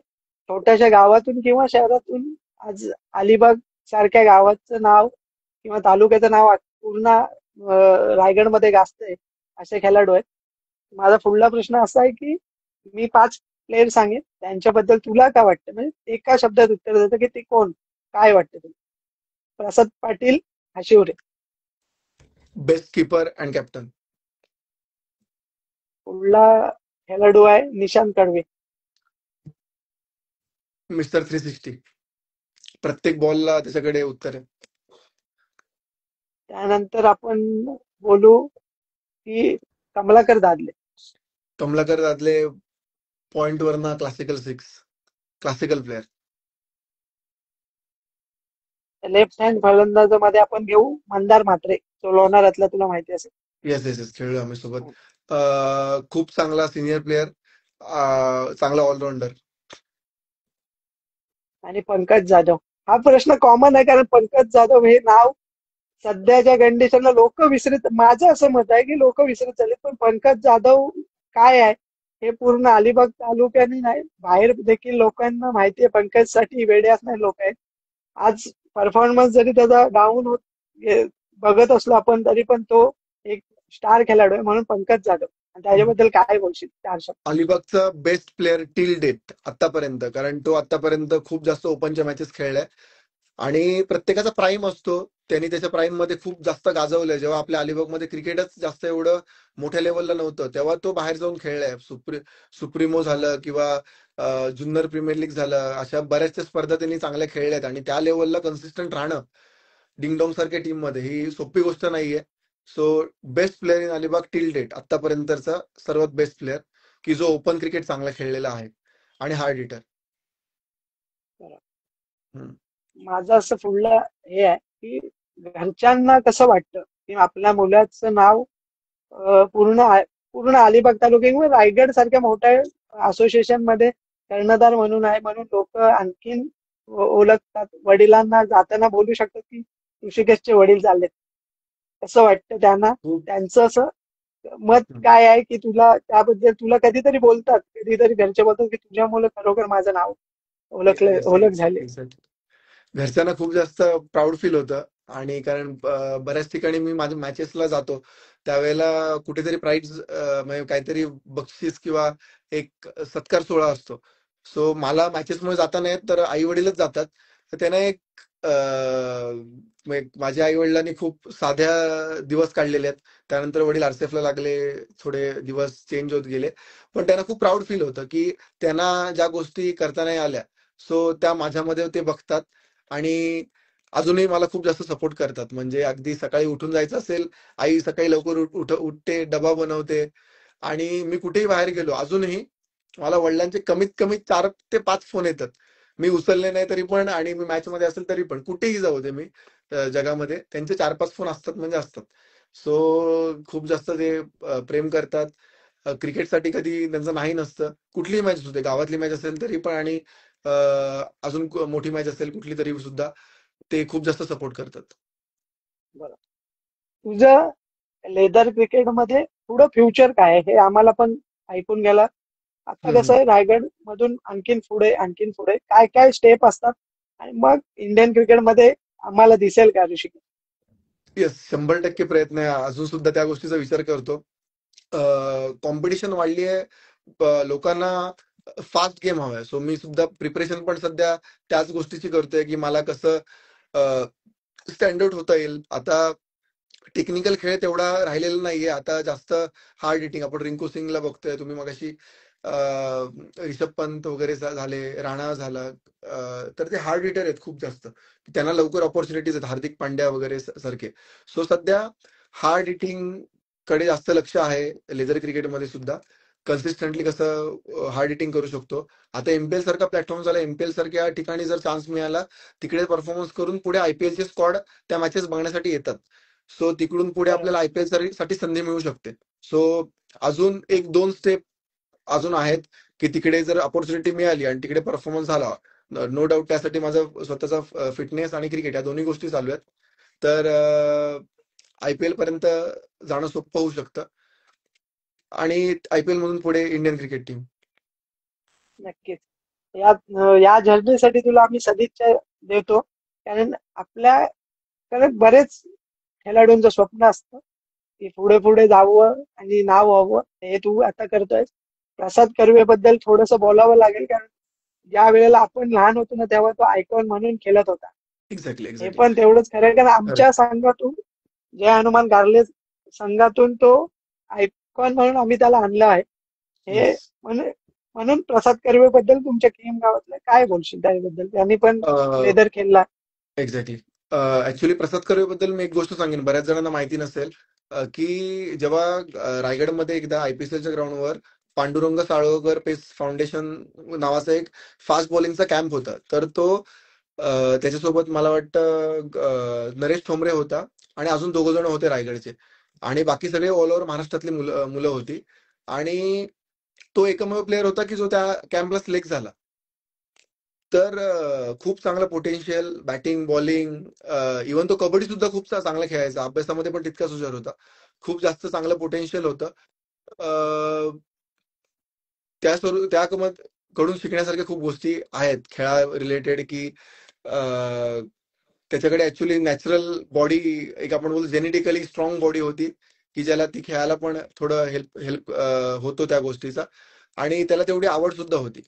छोट्याशा गावातून किंवा शहरातून आज अलिबाग सारख्या गावाचं नाव किंवा तालुक्याचं नाव पूर्ण रायगडमध्ये गाजतंय असे खेळाडू आहेत. माझा पुढला प्रश्न असा आहे की मी 5 प्लेयर सांगेन, त्यांच्याबद्दल तुला काय वाटतं, म्हणजे एका शब्दात उत्तर देतं की ते कोण, काय वाटतं तुला? Prasad Patil Hashivare. Best keeper and captain. पुढला खेळाडू आहे निशांत कडवे. मिस्टर 360. प्रत्येक बॉलला त्याच्याकडे उत्तर आहे. त्यानंतर आपण बोलू की कमलाकर दादले. कमलाकर दादले पॉइंट वरना classical 6. Classical player. Left hand फलंदाजामध्ये आपण घेऊ मंदार म्हात्रे, तो लोणारातला, तुला माहिती असेल. येस येस येस, खेळलो आम्ही सोबत. खूप चांगला सिनियर प्लेअर, चांगला ऑलराऊंडर. आणि पंकज जाधव. हा प्रश्न कॉमन आहे, कारण पंकज जाधव हे नाव सध्याच्या कंडिशनला लोक विसरत, माझं असं मत आहे की लोक विसरत चालले, पण पंकज जाधव काय आहे हे पूर्ण अलिबाग तालुक्याने नाही, बाहेर देखील लोकांना माहिती आहे. पंकजसाठी वेडे असणारे लोक आहेत. आज परफॉर्मन्स जरी त्याचा डाऊन होत बघत असलो आपण, तरी पण तो एक स्टार खेळाडू आहे, म्हणून पंकज जाधव. आणि त्याच्याबद्दल काय बोलशील 4 शब्द? अलिबागचा बेस्ट प्लेअर टिल डेट आतापर्यंत, कारण तो आतापर्यंत खूप जास्त ओपनच्या मॅचेस खेळलाय आणि प्रत्येकाचा प्राईम असतो. त्यांनी त्याच्या प्राईम मध्ये खूप जास्त गाजवलंय. जेव्हा आपल्या अलिबागमध्ये क्रिकेटच जास्त एवढं मोठ्या लेवलला नव्हतं, तेव्हा तो बाहेर जाऊन खेळलाय. सुप्रीमो झालं किंवा जुन्नर प्रीमियर लीग झालं, अशा बऱ्याचशा स्पर्धा त्यांनी चांगल्या खेळल्यात आणि त्या लेवलला कन्सिस्टंट राहणं डिंगडॉंग सारख्या टीम मध्ये ही सोपी गोष्ट नाहीये. So best player in Alibag till date, आतापर्यंतचा सर्वात बेस्ट प्लेअर की जो ओपन क्रिकेट चांगला खेळलेला आहे आणि हार्ड हिटर. माझं असं पुढलं हे आहे की घरच्यांना कसं वाटतं की आपल्या मुलाचं नाव पूर्ण अलिबाग तालुक्या किंवा रायगड सारख्या मोठ्या असोसिएशन मध्ये कर्णधार म्हणून आहे, म्हणून लोक आणखीन ओळखतात. वडिलांना जाताना बोलू शकतात की ऋषिकेशचे वडील चाललेत. कसं वाटतं त्यांना? खूप. त्यांचं असं मत काय आहे की तुला त्याबद्दल, तुला कधीतरी बोलतात, कधीतरी घरचे बोलतात की तुझ्यामुळे खरोखर माझं नाव ओळख झाले? घरच्यांना खूप जास्त प्राऊड फील होतं. आणि कारण बऱ्याच ठिकाणी मी माझ्या मॅचेसला जातो त्यावेळेला कुठेतरी प्राईज म्हणजे काहीतरी बक्षीस किंवा एक सत्कार सोहळा असतो. सो मला मॅचेसमुळे जाता नाही येत, तर आई वडीलच जातात. तर त्यांना एक म्हणजे माझ्या आई वडिलांनी खूप साध्या दिवस काढलेले आहेत. त्यानंतर वडील आरसीएफला लागले, थोडे दिवस चेंज होत गेले, पण त्यांना खूप प्राऊड फील होतं की त्यांना ज्या गोष्टी करता नाही आल्या, सो त्या माझ्यामध्ये ते बघतात आणि अजूनही मला खूप जास्त सपोर्ट करतात. म्हणजे अगदी सकाळी उठून जायचं असेल, आई सकाळी लवकर उठते, डबा बनवते आणि मी कुठेही बाहेर गेलो अजूनही मला वडिलांचे कमीत कमी 4 ते 5 फोन येतात. मी उचलले नाही तरी पण आणि मी मॅच मध्ये असेल तरी पण, कुठेही जाऊ दे मी जगामध्ये, त्यांचे 4-5 फोन असतात म्हणजे असतात. सो खूप जास्त ते प्रेम करतात. क्रिकेटसाठी कधी त्यांचं नाही नसतं. कुठलीही मॅच असू दे, गावातली मॅच असेल तरी पण, आणि अजून मोठी मॅच असेल कुठली तरी सुद्धा ते खूप जास्त सपोर्ट करतात. बरं. तुझं लेदर क्रिकेटमध्ये पुढं फ्युचर काय आहे हे आम्हाला पण ऐकून गेला. आता हम्म, कसं हम्म. आहे, रायगड मधून आणखीन पुढे काय काय स्टेप असतात आणि मग इंडियन क्रिकेटमध्ये आम्हाला दिसेल का ऋषिकेश? येस, 100% प्रयत्न आहे. अजून सुद्धा त्या गोष्टीचा विचार करतो. कॉम्पिटिशन वाढली आहे. लोकांना फास्ट गेम हवाय. सो मी सुद्धा प्रिपरेशन पण सध्या त्याच गोष्टीची करतोय, की मला कसं स्टँडर्ड होता येईल. आता टेक्निकल खेळ तेवढा राहिलेला नाहीये. आता जास्त हार्ड हिटिंग, आपण रिंकू सिंगला बघतोय, तुम्ही मगाशी रिषभ पंत वगैरे झाले, राणा झाला, तर ते हार्ड हिटर आहेत खूप जास्त. त्यांना लवकर ऑपॉर्च्युनिटीज आहेत, हार्दिक पांड्या वगैरे सारखे. सो सध्या हार्ड हिटिंग कडे जास्त लक्ष आहे लेदर क्रिकेटमध्ये सुद्धा. कन्सिस्टंटली कसं हार्ड हिटिंग करू शकतो. आता एमपीएल सारखा प्लॅटफॉर्म झाला, एमपीएल सारख्या ठिकाणी जर चान्स मिळाला, तिकडे परफॉर्मन्स करून पुढे आयपीएलचे स्क्वॉड त्या मॅचेस बघण्यासाठी येतात. सो तिकडून पुढे बरोबर. आपल्याला आयपीएल साठी संधी मिळू शकते. सो अजून एक दोन स्टेप अजून आहेत, की तिकडे जर ऑपॉर्च्युनिटी मिळाली आणि तिकडे परफॉर्मन्स झाला, नो डाऊट त्यासाठी माझा स्वतःचा फिटनेस आणि क्रिकेट या दोन्ही गोष्टी चालू आहेत. तर आयपीएल पर्यंत जाणं सोपं होऊ शकतं, आणि आयपीएल मधून पुढे इंडियन क्रिकेट टीम. नक्कीच. या जर्नीसाठी तुला आम्ही सदिच्छा देतो. कारण आपल्याकडे बरेच खेळाडूंचं स्वप्न असतं की पुढे पुढे जावं आणि नाव व्हावं. हे तू आता करतोय. प्रसाद कर्वेबद्दल थोडंसं बोलावं लागेल, कारण ज्या वेळेला आपण लहान होतो ना तेव्हा तो आयकॉन म्हणून खेळत होता. एक्झॅक्टली, हे एक्झॅक्टली. पण तेवढंच खरं आहे, कारण आमच्या करेक्ट. संघातून जय हनुमान गार्ले संघातून तो आयकॉन म्हणून आम्ही त्याला आणलं आहे. हे येस. म्हणून म्हणून प्रसाद कर्वेबद्दल तुमच्या टीम गावातलं काय बोलशील त्याबद्दल? त्यांनी पण लेदर खेळला. एक्झॅक्टली. ऍक्च्युली प्रसाद कर्वेबद्दल मी एक गोष्ट सांगेन, बऱ्याच जणांना माहिती नसेल, की जेव्हा रायगडमध्ये एकदा आयपीसीएलच्या ग्राउंडवर पांडुरंग साळोगर पेस फाउंडेशन नावाचा एक फास्ट बॉलिंगचा कॅम्प होता. तर तो त्याच्यासोबत मला वाटतं नरेश ठोंबरे होता, आणि अजून दोघ जण होते रायगडचे, आणि बाकी सगळे ऑल ओव्हर महाराष्ट्रातली मुलं होती. आणि तो एकमेव प्लेअर होता की जो त्या कॅम्पला सिलेक्ट झाला. तर खूप चांगलं पोटेन्शियल, बॅटिंग, बॉलिंग, इव्हन तो कबड्डी सुद्धा खूप चांगला खेळायचा, अभ्यासामध्ये पण तितकाच हुशार होता. खूप जास्त चांगलं पोटेन्शियल होतं. अं, कडून शिकण्यासारख्या खूप गोष्टी आहेत खेळा रिलेटेड, की त्याच्याकडे ऍक्च्युली नॅचरल बॉडी, एक आपण बोलतो जेनेटिकली स्ट्रॉंग बॉडी होती, की ज्याला ती खेळायला पण थोडं हेल्प हेल्प होतो त्या गोष्टीचा, आणि त्याला तेवढी आवड सुद्धा होती.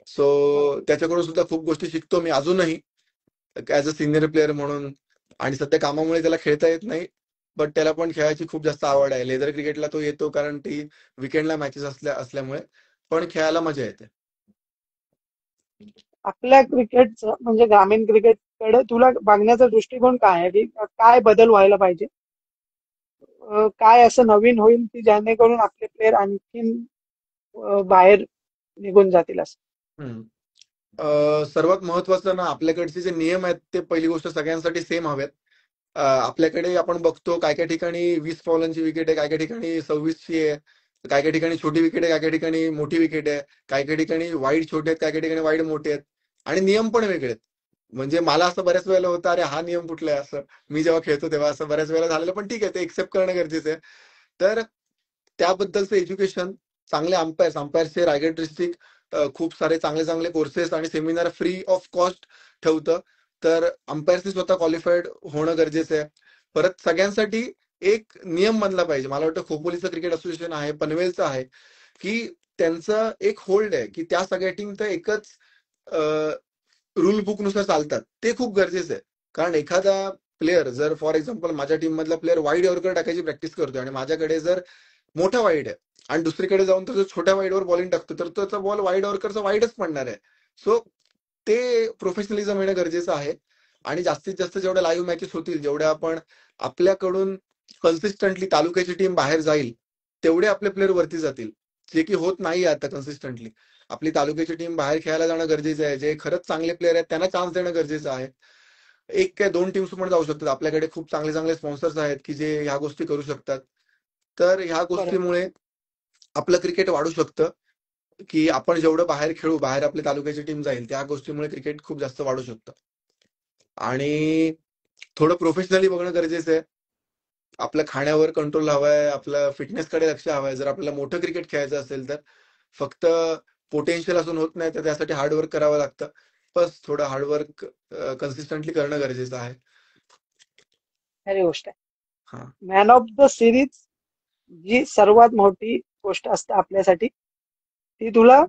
सो बरोबर. त्याच्याकडून सुद्धा खूप गोष्टी शिकतो मी अजूनही, ऍज अ सिनियर प्लेअर म्हणून. आणि सध्या कामामुळे त्याला खेळता येत नाही, बट त्याला पण खेळायची खूप जास्त आवड आहे. लेदर क्रिकेटला तो येतो कारण ती विकेंडला मॅचेस असल्यामुळे, पण खेळायला मजा येते. आपल्या क्रिकेटचं म्हणजे ग्रामीण क्रिकेटकडे तुला बघण्याचा दृष्टिकोन काय आहे, की काय बदल व्हायला पाहिजे? काय असं नवीन होईल की जेणेकरून आपले प्लेयर आणखीन बाहेर निघून जातील असं? हम्म. सर्वात महत्वाचं ना, आपल्याकडचे जे नियम आहेत ते पहिली गोष्ट सगळ्यांसाठी सेम हवेत. आपल्याकडे आपण बघतो काय काय ठिकाणी 20 फॉलांची विकेट आहे, काय काय ठिकाणी 26ची आहे, काय काय ठिकाणी छोटी विकेट आहे, काय काय ठिकाणी मोठी विकेट आहे, काय काय ठिकाणी वाईड छोटे आहेत, काय काय ठिकाणी वाईड मोठे आहेत, आणि नियम पण वेगळे आहेत. म्हणजे मला असं बऱ्याच वेळेला होतं, अरे हा नियम कुठला आहे, असं मी जेव्हा खेळतो तेव्हा असं बऱ्याच वेळेला झालेलं, पण ठीक आहे, ते एक्सेप्ट करणं गरजेचं आहे. तर त्याबद्दलचं एज्युकेशन, चांगले अंपायरचे रायगड डिस्ट्रिक्ट खूप सारे चांगले चांगले कोर्सेस आणि सेमिनार फ्री ऑफ कॉस्ट ठेवतं. तर अंपायर्सनी स्वतः क्वालिफाईड होणं गरजेचं आहे. परत सगळ्यांसाठी एक नियम बनला पाहिजे. मला वाटतं खोपोलीचं क्रिकेट असोसिएशन आहे, पनवेलचं आहे, की त्यांचं एक होल्ड आहे की त्या सगळ्या टीम तर एकच रूल बुक नुसार चालतात. ते खूप गरजेचं आहे. कारण एखादा प्लेअर जर फॉर एक्झाम्पल माझ्या टीम मधला प्लेअर वाईड यॉर्कर टाकायची प्रॅक्टिस करतोय, आणि माझ्याकडे जर मोठा वाईड आहे, आणि दुसरीकडे जाऊन तो छोट्या वाईडवर बॉलिंग टाकतो, तर त्याचा बॉल वाईड ऑर्करचा वाईडच पडणार आहे. सो ते प्रोफेशनलिझम येणं गरजेचं आहे. आणि जास्तीत जास्त जेवढ्या लाईव्ह मॅचेस होतील, जेवढ्या आपण आपल्याकडून कन्सिस्टंटली तालुक्याची टीम बाहेर जाईल, तेवढे आपले प्लेअर वरती जातील, जे की होत नाही आता कन्सिस्टंटली. आपली तालुक्याची टीम बाहेर खेळायला जाणं गरजेचं आहे. जे खरंच चांगले प्लेअर आहेत त्यांना चान्स देणं गरजेचं आहे. एक काय दोन टीम्स पण जाऊ शकतात. आपल्याकडे खूप चांगले चांगले स्पॉन्सर्स आहेत की जे ह्या गोष्टी करू शकतात. तर ह्या बरोबर. गोष्टीमुळे आपलं क्रिकेट वाढू शकतं, की आपण जेवढं बाहेर खेळू, बाहेर आपल्या तालुक्याची टीम जाईल, त्या गोष्टीमुळे क्रिकेट खूप जास्त वाढू शकतं. आणि थोडं प्रोफेशनली बघणं गरजेचं आहे. आपल्या खाण्यावर कंट्रोल हवाय, आपल्या फिटनेसकडे लक्ष हवंय. जर आपल्याला मोठं क्रिकेट खेळायचं असेल तर फक्त पोटेन्शियल असून होत नाही, तर त्यासाठी हार्डवर्क करावं लागतं. बस थोडं हार्डवर्क कन्सिस्टंटली करणं गरजेचं आहे. खरी गोष्ट हा. आहे. मॅन ऑफ द सिरीज जी सर्वात मोठी गोष्ट असते आपल्यासाठी, ती तुला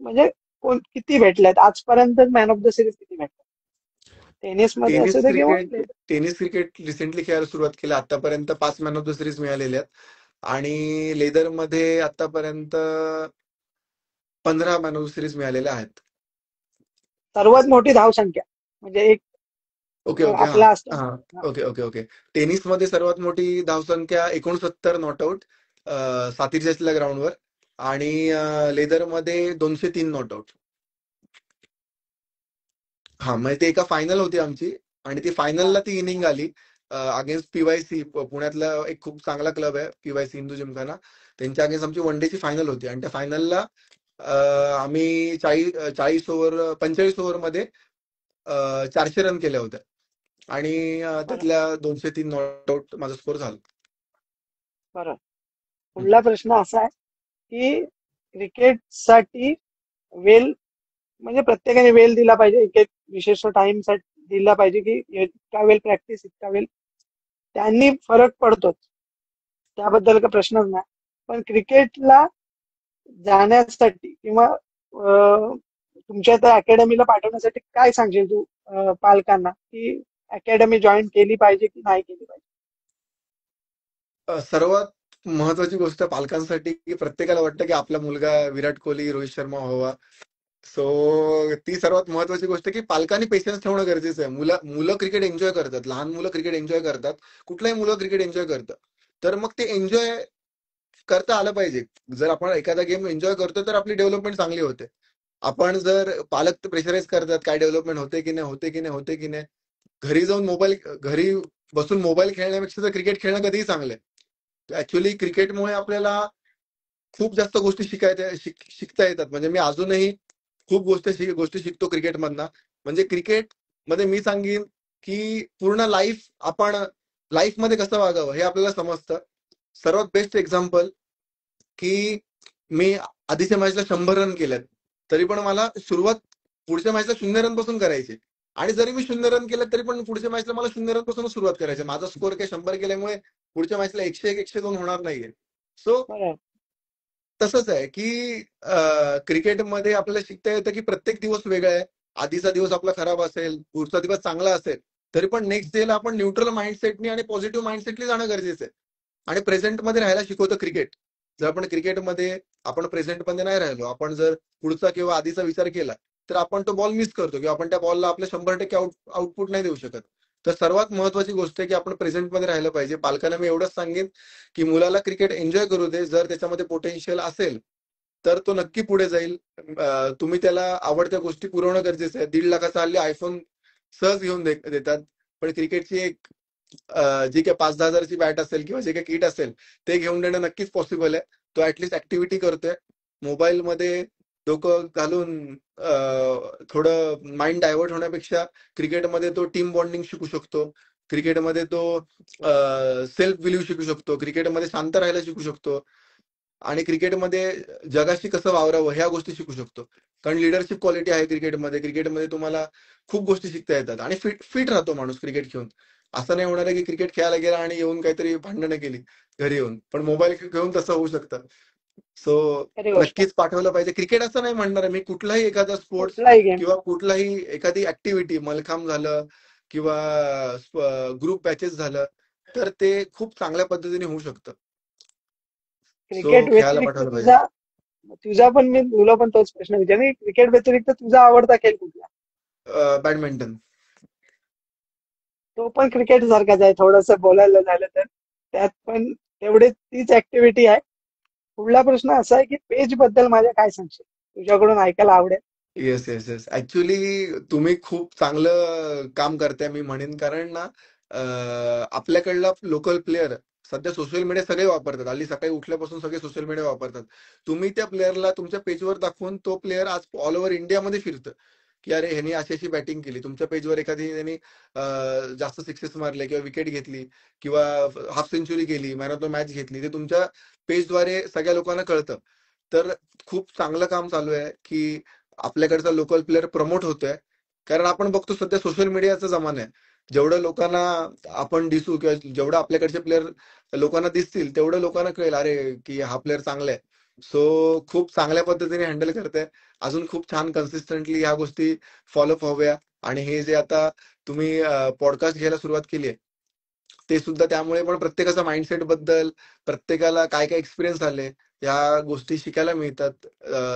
म्हणजे किती भेटल्यात आजपर्यंत? मॅन ऑफ द सिरीज किती भेटल्यात टेनिस मध्ये असू टेनिस दे किंवा क्रिकेट टेनिस क्रिकेट रिसेंटली खेळायला सुरुवात केली. आतापर्यंत 5 मॅन ऑफ द सिरीज मिळालेले आहेत. आणि लेदर मध्ये आतापर्यंत 15 मॅन ऑफ द सिरीज मिळालेल्या आहेत. सर्वात मोठी धावसंख्या म्हणजे एक ओके ओके. हा आपला असतो हा. ना. Okay okay okay. टेनिसमध्ये सर्वात मोठी धावसंख्या 69 नॉटआउट सातीरच्या ग्राउंडवर. आणि लेदरमध्ये 203 नॉटआउट. हा, म्हणजे ते एका फायनल होती आमची. आणि ती हा, फायनलला ती इनिंग आली अगेन्स्ट पीवायसी. पुण्यातला एक खूप चांगला क्लब आहे पीवायसी हिंदू जिमखाना. त्यांच्या अगेन्स्ट आमची वन डेची फायनल होती. आणि त्या फायनलला आम्ही 40 ओव्हर 45 ओव्हरमध्ये 400 रन केल्या होत्या. आणि बरं त्यातल्या 203 नॉट आउट माझा स्कोर झाला. बरं. हम्म. पुढला प्रश्न असा आहे की क्रिकेटसाठी वेल म्हणजे प्रत्येकाने वेळ दिला पाहिजे, एक एक विशिष्ट टाइम दिला पाहिजे की इतका वेळ प्रॅक्टिस, इतका वेळ, त्यांनी फरक पडतोच, त्याबद्दल का प्रश्नच नाही. पण क्रिकेटला जाण्यासाठी किंवा तुमच्या त्या अकॅडमीला पाठवण्यासाठी काय सांगशील तू पालकांना की अकॅडमी जॉईन केली पाहिजे की नाही केली पाहिजे? सर्वात महत्वाची गोष्ट पालकांसाठी की प्रत्येकाला वाटतं की आपला मुलगा विराट कोहली, रोहित शर्मा व्हावा. सो ती सर्वात महत्वाची गोष्ट की पालकांनी पेशन्स ठेवणं गरजेचं आहे. मुलं मुलं क्रिकेट एन्जॉय करतात, लहान मुलं क्रिकेट एन्जॉय करतात, कुठल्याही मुलं क्रिकेट एन्जॉय करतात. तर मग ते एन्जॉय करता आलं पाहिजे. जर आपण एखादा गेम एन्जॉय करतो तर आपली डेव्हलपमेंट चांगली होते. आपण जर पालक प्रेशराईज करतात काय डेव्हलपमेंट होते की नाही, होते की नाही, होते की नाही, घरी बसून मोबाईल खेळण्यापेक्षा तर क्रिकेट खेळणं कधीही चांगलं आहे. ऍक्च्युली क्रिकेटमुळे आपल्याला खूप जास्त गोष्टी शिकता येतात. म्हणजे मी अजूनही खूप गोष्टी शिकतो क्रिकेटमधनं. म्हणजे क्रिकेट मध्ये मी सांगेन की पूर्ण लाईफ मध्ये कसं वागावं हे आपल्याला समजतं. सर्वात बेस्ट एक्झाम्पल की मी आधीच्या मॅचला 100 रन केल्यात, तरी पण मला सुरुवात पुढच्या मॅचला 0 रन पासून करायची. आणि जरी मी 0 रन केलं तरी पण पुढच्या मॅचला मला 0 रन पासून सुरुवात करायची. माझा स्कोअर काही 100 केल्यामुळे पुढच्या मॅचला 101 102 होणार नाहीये. सो बरं. तसंच आहे की क्रिकेटमध्ये आपल्याला शिकता येतं की प्रत्येक दिवस वेगळा आहे. आधीचा दिवस आपला खराब असेल, पुढचा दिवस चांगला असेल, तरी पण नेक्स्ट डेला आपण न्यूट्रल माइंडसेटनी आणि पॉझिटिव्ह माइंडसेटनी जाणं गरजेचं आहे. आणि प्रेझेंटमध्ये राहायला शिकवतं क्रिकेट. जर आपण क्रिकेटमध्ये आपण प्रेझेंटमध्ये नाही राहिलो, आपण जर पुढचा किंवा आधीचा विचार केला, तर आपण तो बॉल मिस करतो किंवा आपण त्या बॉलला आपल्या 100% आउटपुट नाही देऊ शकत. तर सर्वात महत्वाची गोष्ट आहे की आपण प्रेझेंटमध्ये राहिलं पाहिजे. पालकांना मी एवढंच सांगेन की मुलाला क्रिकेट एन्जॉय करू दे. जर त्याच्यामध्ये पोटेन्शियल असेल तर तो नक्की पुढे जाईल. तुम्ही त्याला आवडत्या गोष्टी पुरवणं गरजेचं आहे. 1.5 लाखाचा हल्ली आयफोन सहज घेऊन देतात. पण क्रिकेटची एक जी काही 5-10 हजारची बॅट असेल किंवा जे काही किट असेल ते घेऊन देणं नक्कीच पॉसिबल आहे. तो ऍटलीस्ट ऍक्टिव्हिटी करतोय. मोबाईलमध्ये डोकं घालून थोडं माइंड डायव्हर्ट होण्यापेक्षा क्रिकेटमध्ये तो टीम बॉन्डिंग शिकू शकतो. क्रिकेटमध्ये तो सेल्फ बिलीव्ह शिकू शकतो. क्रिकेटमध्ये शांत राहायला शिकू शकतो. आणि क्रिकेटमध्ये जगाशी कसं वावरावं ह्या गोष्टी शिकू शकतो. कारण लिडरशिप क्वालिटी आहे क्रिकेटमध्ये. क्रिकेटमध्ये तुम्हाला खूप गोष्टी शिकता येतात. आणि फिट फिट राहतो माणूस क्रिकेट खेळून. असं नाही होणार आहे की क्रिकेट खेळायला गेला आणि येऊन काहीतरी भांडणं केली घरी येऊन. पण मोबाईल घेऊन तसं होऊ शकतं. सो खरी गोष्ट आहे. नक्कीच पाठवलं पाहिजे. क्रिकेट असं नाही म्हणणार आहे मी, कुठलाही एखादा स्पोर्ट्स कुठलाही गेम. किंवा कुठलाही एखादी ऍक्टिव्हिटी, मलखांब झालं किंवा ग्रुप बॅचेस झालं, तर ते खूप चांगल्या पद्धतीने होऊ शकतं. सो क्रिकेट खेळायला व्यतिरिक्त पाठवलं पाहिजे. तुझा तुझा पण मी तुला पण तोच प्रश्न विचारला, क्रिकेट व्यतिरिक्त तुझा आवडता खेळ कुठला? बॅडमिंटन. तो पण क्रिकेट सारखाच आहे थोडस बोलायला झालं तर, त्यात पण तेवढे तीच ऍक्टिव्हिटी आहे. पुढला प्रश्न असा आहे की पेज बद्दल माझ्या काय सांगशील, तुझ्याकडून ऐकायला आवडेल. Yes yes yes. ऍक्च्युली तुम्ही खूप चांगलं काम करताय मी म्हणेन. कारण ना आपल्याकडला लोकल प्लेअर सध्या सोशल मीडिया सगळे वापरतात. हल्ली सकाळी उठल्यापासून सगळे सोशल मीडिया वापरतात. तुम्ही त्या प्लेअरला तुमच्या पेजवर दाखवून तो प्लेअर आज ऑल ओव्हर इंडियामध्ये फिरतं, की अरे ह्यानी अशी अशी बॅटिंग केली. तुमच्या पेजवर एखादी त्यांनी जास्त सिक्सेस मारले किंवा विकेट घेतली किंवा हाफ सेंचुरी केली, मॅन ऑफ द मॅच घेतली, ते तुमच्या पेजद्वारे सगळ्या लोकांना कळतं. तर खूप चांगलं काम चालू आहे की आपल्याकडचा लोकल प्लेअर प्रमोट होतोय. कारण आपण बघतो सध्या सोशल मीडियाचा जमाना आहे. जेवढं लोकांना आपण दिसू किंवा जेवढं आपल्याकडचे प्लेअर लोकांना दिसतील तेवढं लोकांना कळेल अरे की हा प्लेअर चांगला आहे. सो खूप चांगल्या पद्धतीने हँडल करते. अजून खूप छान कन्सिस्टंटली ह्या गोष्टी फॉलोअप व्हाव्या. आणि हे जे आता तुम्ही पॉडकास्ट घ्यायला सुरुवात केली आहे ते सुद्धा त्यामुळे पण प्रत्येकाचा माइंडसेट बद्दल, प्रत्येकाला काय काय एक्सपिरियन्स आले या गोष्टी शिकायला मिळतात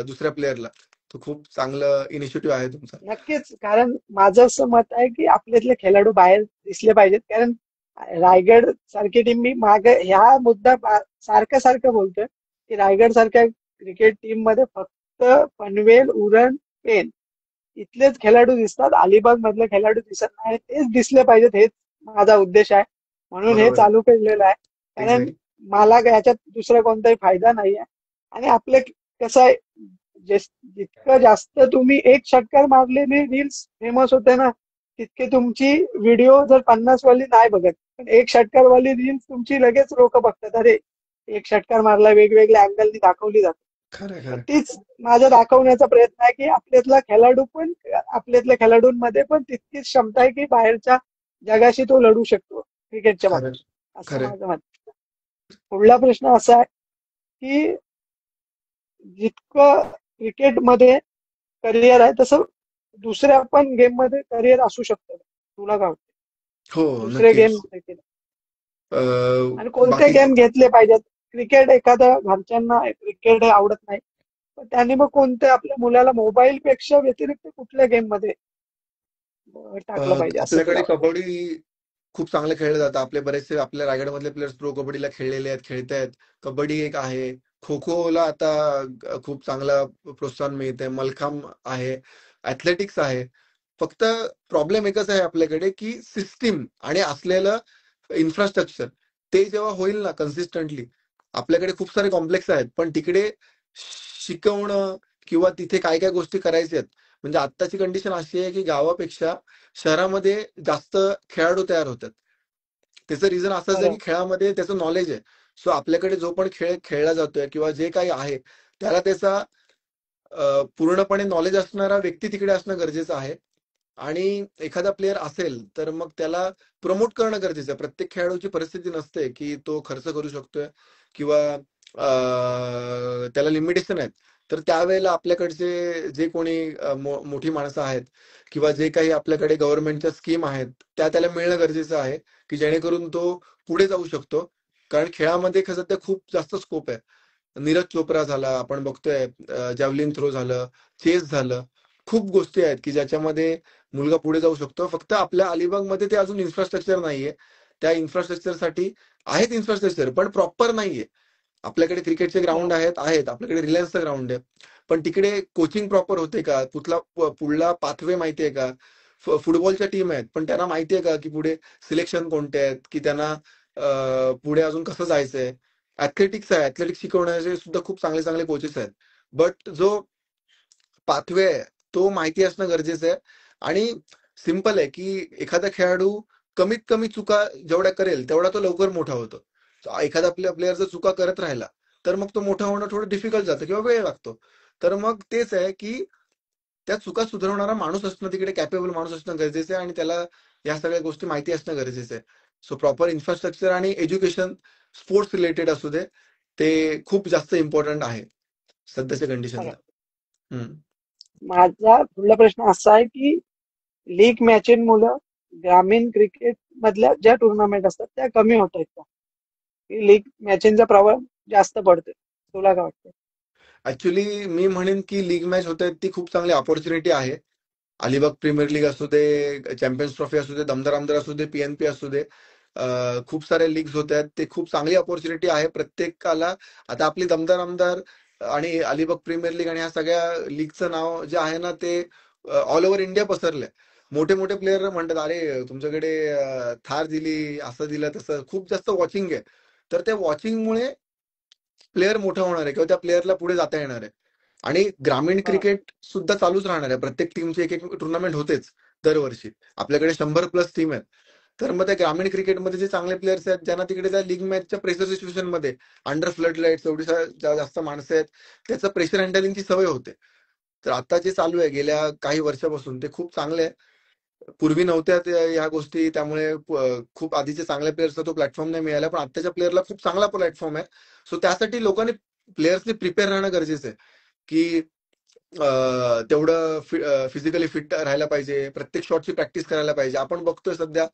दुसऱ्या प्लेअरला. तो खूप चांगलं इनिशिएटिव्ह आहे तुमचा. नक्कीच. कारण माझं असं मत आहे की आपल्यातले खेळाडू बाहेर दिसले पाहिजेत. कारण रायगड सारखी टीम, मी मागे ह्या मुद्दा सारखं सारखं बोलतोय की रायगड सारख्या क्रिकेट टीम मध्ये फक्त पनवेल, उरण, पेन इथलेच खेळाडू दिसतात. अलिबाग मधले खेळाडू दिसत नाही. तेच दिसले पाहिजेत, हेच माझा उद्देश आहे. म्हणून हे बरोबर आहे. चालू केलेलं आहे. कारण एक्झॅक्टली. मला याच्यात दुसरा कोणताही फायदा नाहीये. आणि आपले कसं आहे, जितकं जास्त तुम्ही एक षटकार मारलेली रील्स फेमस होते ना, तितके तुमची व्हिडिओ जर 50 वाली नाही बघत, पण एक षटकार वाली रील्स तुमची लगेच लोक बघतात. अरे एक षटकार मारला, वेगवेगळ्या अँगलनी दाखवली जाते. खरं तर खरं. तीच माझा दाखवण्याचा प्रयत्न आहे की आपल्यातला खेळाडू पण, आपल्यातल्या खेळाडूंमध्ये पण तितकीच क्षमता आहे की बाहेरच्या जगाशी तो लढू शकतो क्रिकेटच्या खरं बाबतीत, असं खरं. माझं मत. पुढला प्रश्न असा आहे की जितकं क्रिकेटमध्ये करिअर आहे तसं दुसऱ्या पण गेम मध्ये करिअर असू शकतं. तुला काय वाटतं? हो, दुसरे गेम नक्कीच. केले अं, आणि कोणते बाकी गेम घेतले पाहिजेत? क्रिकेट एखाद्या घरच्यांना क्रिकेट हे आवडत नाही, पण त्यांनी मग कोणते आपल्या मुलाला मोबाईल पेक्षा व्यतिरिक्त कुठल्या गेम मध्ये टाकलं पाहिजे असं तुला आपल्याकडे वाटतं? कबड्डी खूप चांगलं खेळलं जातं. आपले बरेचसे आपल्या रायगडमधले प्लेयर्स प्रो कबड्डीला खेळलेले आहेत, खेळतायत. कबड्डी एक आहे. खो खोला आता खूप चांगला प्रोत्साहन मिळतंय. मलखांब आहे. ऍथलेटिक्स आहे. फक्त प्रॉब्लेम एकच आहे आपल्याकडे की सिस्टीम आणि असलेलं इन्फ्रास्ट्रक्चर ते जेव्हा होईल ना कन्सिस्टंटली. आपल्याकडे खूप सारे कॉम्प्लेक्स आहेत पण तिकडे शिकवणं किंवा तिथे काय काय गोष्टी करायच्या आहेत. म्हणजे आत्ताची कंडिशन अशी आहे की गावापेक्षा शहरामध्ये जास्त खेळाडू तयार होतात. त्याचं रिझन असंच आहे की खरं. खेळामध्ये त्याचं नॉलेज आहे. सो आपल्याकडे जो पण खेळ खेळला जातोय किंवा जे काही आहे त्याला त्याचा पूर्णपणे नॉलेज असणारा व्यक्ती तिकडे असणं गरजेचं आहे. आणि एखादा प्लेअर असेल तर मग त्याला प्रमोट करणं गरजेचं आहे. प्रत्येक खेळाडूची परिस्थिती नसते की तो खर्च करू शकतोय किंवा त्याला लिमिटेशन आहेत. तर त्यावेळेला आपल्याकडचे जे कोणी मोठी माणसं आहेत किंवा जे काही आपल्याकडे गव्हर्नमेंटच्या स्कीम आहेत त्या त्याला मिळणं गरजेचं आहे की जेणेकरून तो पुढे जाऊ शकतो. कारण खेळामध्ये सध्या खूप जास्त स्कोप आहे. नीरज चोप्रा झाला, आपण बघतोय जॅव्हलिन थ्रो झालं, चेस झालं. खूप गोष्टी आहेत की ज्याच्यामध्ये मुलगा पुढे जाऊ शकतो. फक्त आपल्या अलिबागमध्ये ते अजून इन्फ्रास्ट्रक्चर नाहीये. त्या इन्फ्रास्ट्रक्चरसाठी आहेत इन्फ्रास्ट्रक्चर पण प्रॉपर नाहीये. आपल्याकडे क्रिकेटचे ग्राउंड आहेत, आपल्याकडे रिलायन्सचं ग्राउंड आहे. पण तिकडे कोचिंग प्रॉपर होते का? पुढला पाथवे माहितीये का? फुटबॉलच्या टीम आहेत पण त्यांना माहितीये का की पुढे सिलेक्शन कोणते आहेत, की त्यांना पुढे अजून कसं जायचंय. ऍथलेटिक्स आहे, ऍथलेटिक्स शिकवण्याचे सुद्धा खूप चांगले चांगले कोचेस आहेत. बट जो पाथवे आहे तो माहिती असणं गरजेचं आहे. आणि सिंपल आहे की एखादा खेळाडू कमीत कमी चुका जेवढ्या करेल तेवढा तो लवकर मोठा होतो. एखादा प्लेअर जर चुका करत राहिला तर मग तो मोठा होणं थोडं डिफिकल्ट जातं किंवा वेळ लागतो. तर मग तेच आहे की त्या चुका सुधारवणारा माणूस असणं, तिकडे कॅपेबल माणूस असणं गरजेचं आहे आणि त्याला या सगळ्या गोष्टी माहिती असणं गरजेचं आहे. सो प्रॉपर इन्फ्रास्ट्रक्चर आणि एज्युकेशन स्पोर्ट्स रिलेटेड असू दे ते खूप जास्त इम्पॉर्टंट आहे सध्याच्या कंडिशनला. खरं. माझा पुढला प्रश्न असा आहे की लीग मॅचेंमुळे ग्रामीण क्रिकेट मधल्या ज्या टुर्नामेंट असतात त्या कमी होत आहेत का? लीग मॅचेंचा प्रभाव जास्त पडतोय. तुला काय वाटतं? ऍक्च्युली मी म्हणेन की लीग मॅच होत आहेत ती खूप चांगली ऑपॉर्च्युनिटी आहे. अलिबाग प्रीमियर लीग असू दे, चॅम्पियन्स ट्रॉफी असू दे, दमदार आमदार असू दे, पीएनपी असू दे, खूप सारे लीग्स होत आहेत. ते खूप चांगली ऑपॉर्च्युनिटी आहे प्रत्येकाला. आता आपली दमदार आमदार आणि अलिबाग प्रीमियर लीग आणि ह्या सगळ्या लीगचं नाव जे आहे ना ते ऑल ओव्हर इंडिया पसरलंय. मोठे मोठे प्लेयर म्हणतात अरे तुमच्याकडे थार दिली, असं दिलं, तसं खूप जास्त वॉचिंग आहे. तर त्या वॉचिंगमुळे प्लेअर मोठा होणार आहे किंवा त्या प्लेअरला पुढे जाता येणार आहे. आणि ग्रामीण बरोबर. क्रिकेट सुद्धा चालूच राहणार आहे. प्रत्येक टीमची एक एक टुर्नामेंट होतेच दरवर्षी. आपल्याकडे 100+ टीम आहेत. तर मग त्या ग्रामीण क्रिकेटमध्ये जे चांगले प्लेयर्स आहेत, ज्यांना तिकडे त्या लीग मॅचच्या प्रेशर सिच्युएशन मध्ये अंडर फ्लड लाईट्स एवढी जास्त माणसं आहेत, त्याचं प्रेशर हँडलिंगची सवय होते. तर आता जे चालू आहे गेल्या काही वर्षापासून ते खूप चांगले आहे. पूर्वी नव्हत्या ह्या गोष्टी, त्यामुळे खूप आधीचे चांगल्या प्लेयर्सला तो प्लॅटफॉर्म नाही मिळाला, पण आताच्या प्लेअरला खूप चांगला प्लॅटफॉर्म आहे. सो त्यासाठी लोकांनी प्लेयर्सनी प्रिपेअर राहणं गरजेचं आहे की तेवढं फिजिकली फिट राहायला पाहिजे, प्रत्येक शॉटची प्रॅक्टिस करायला पाहिजे. आपण बघतोय सध्या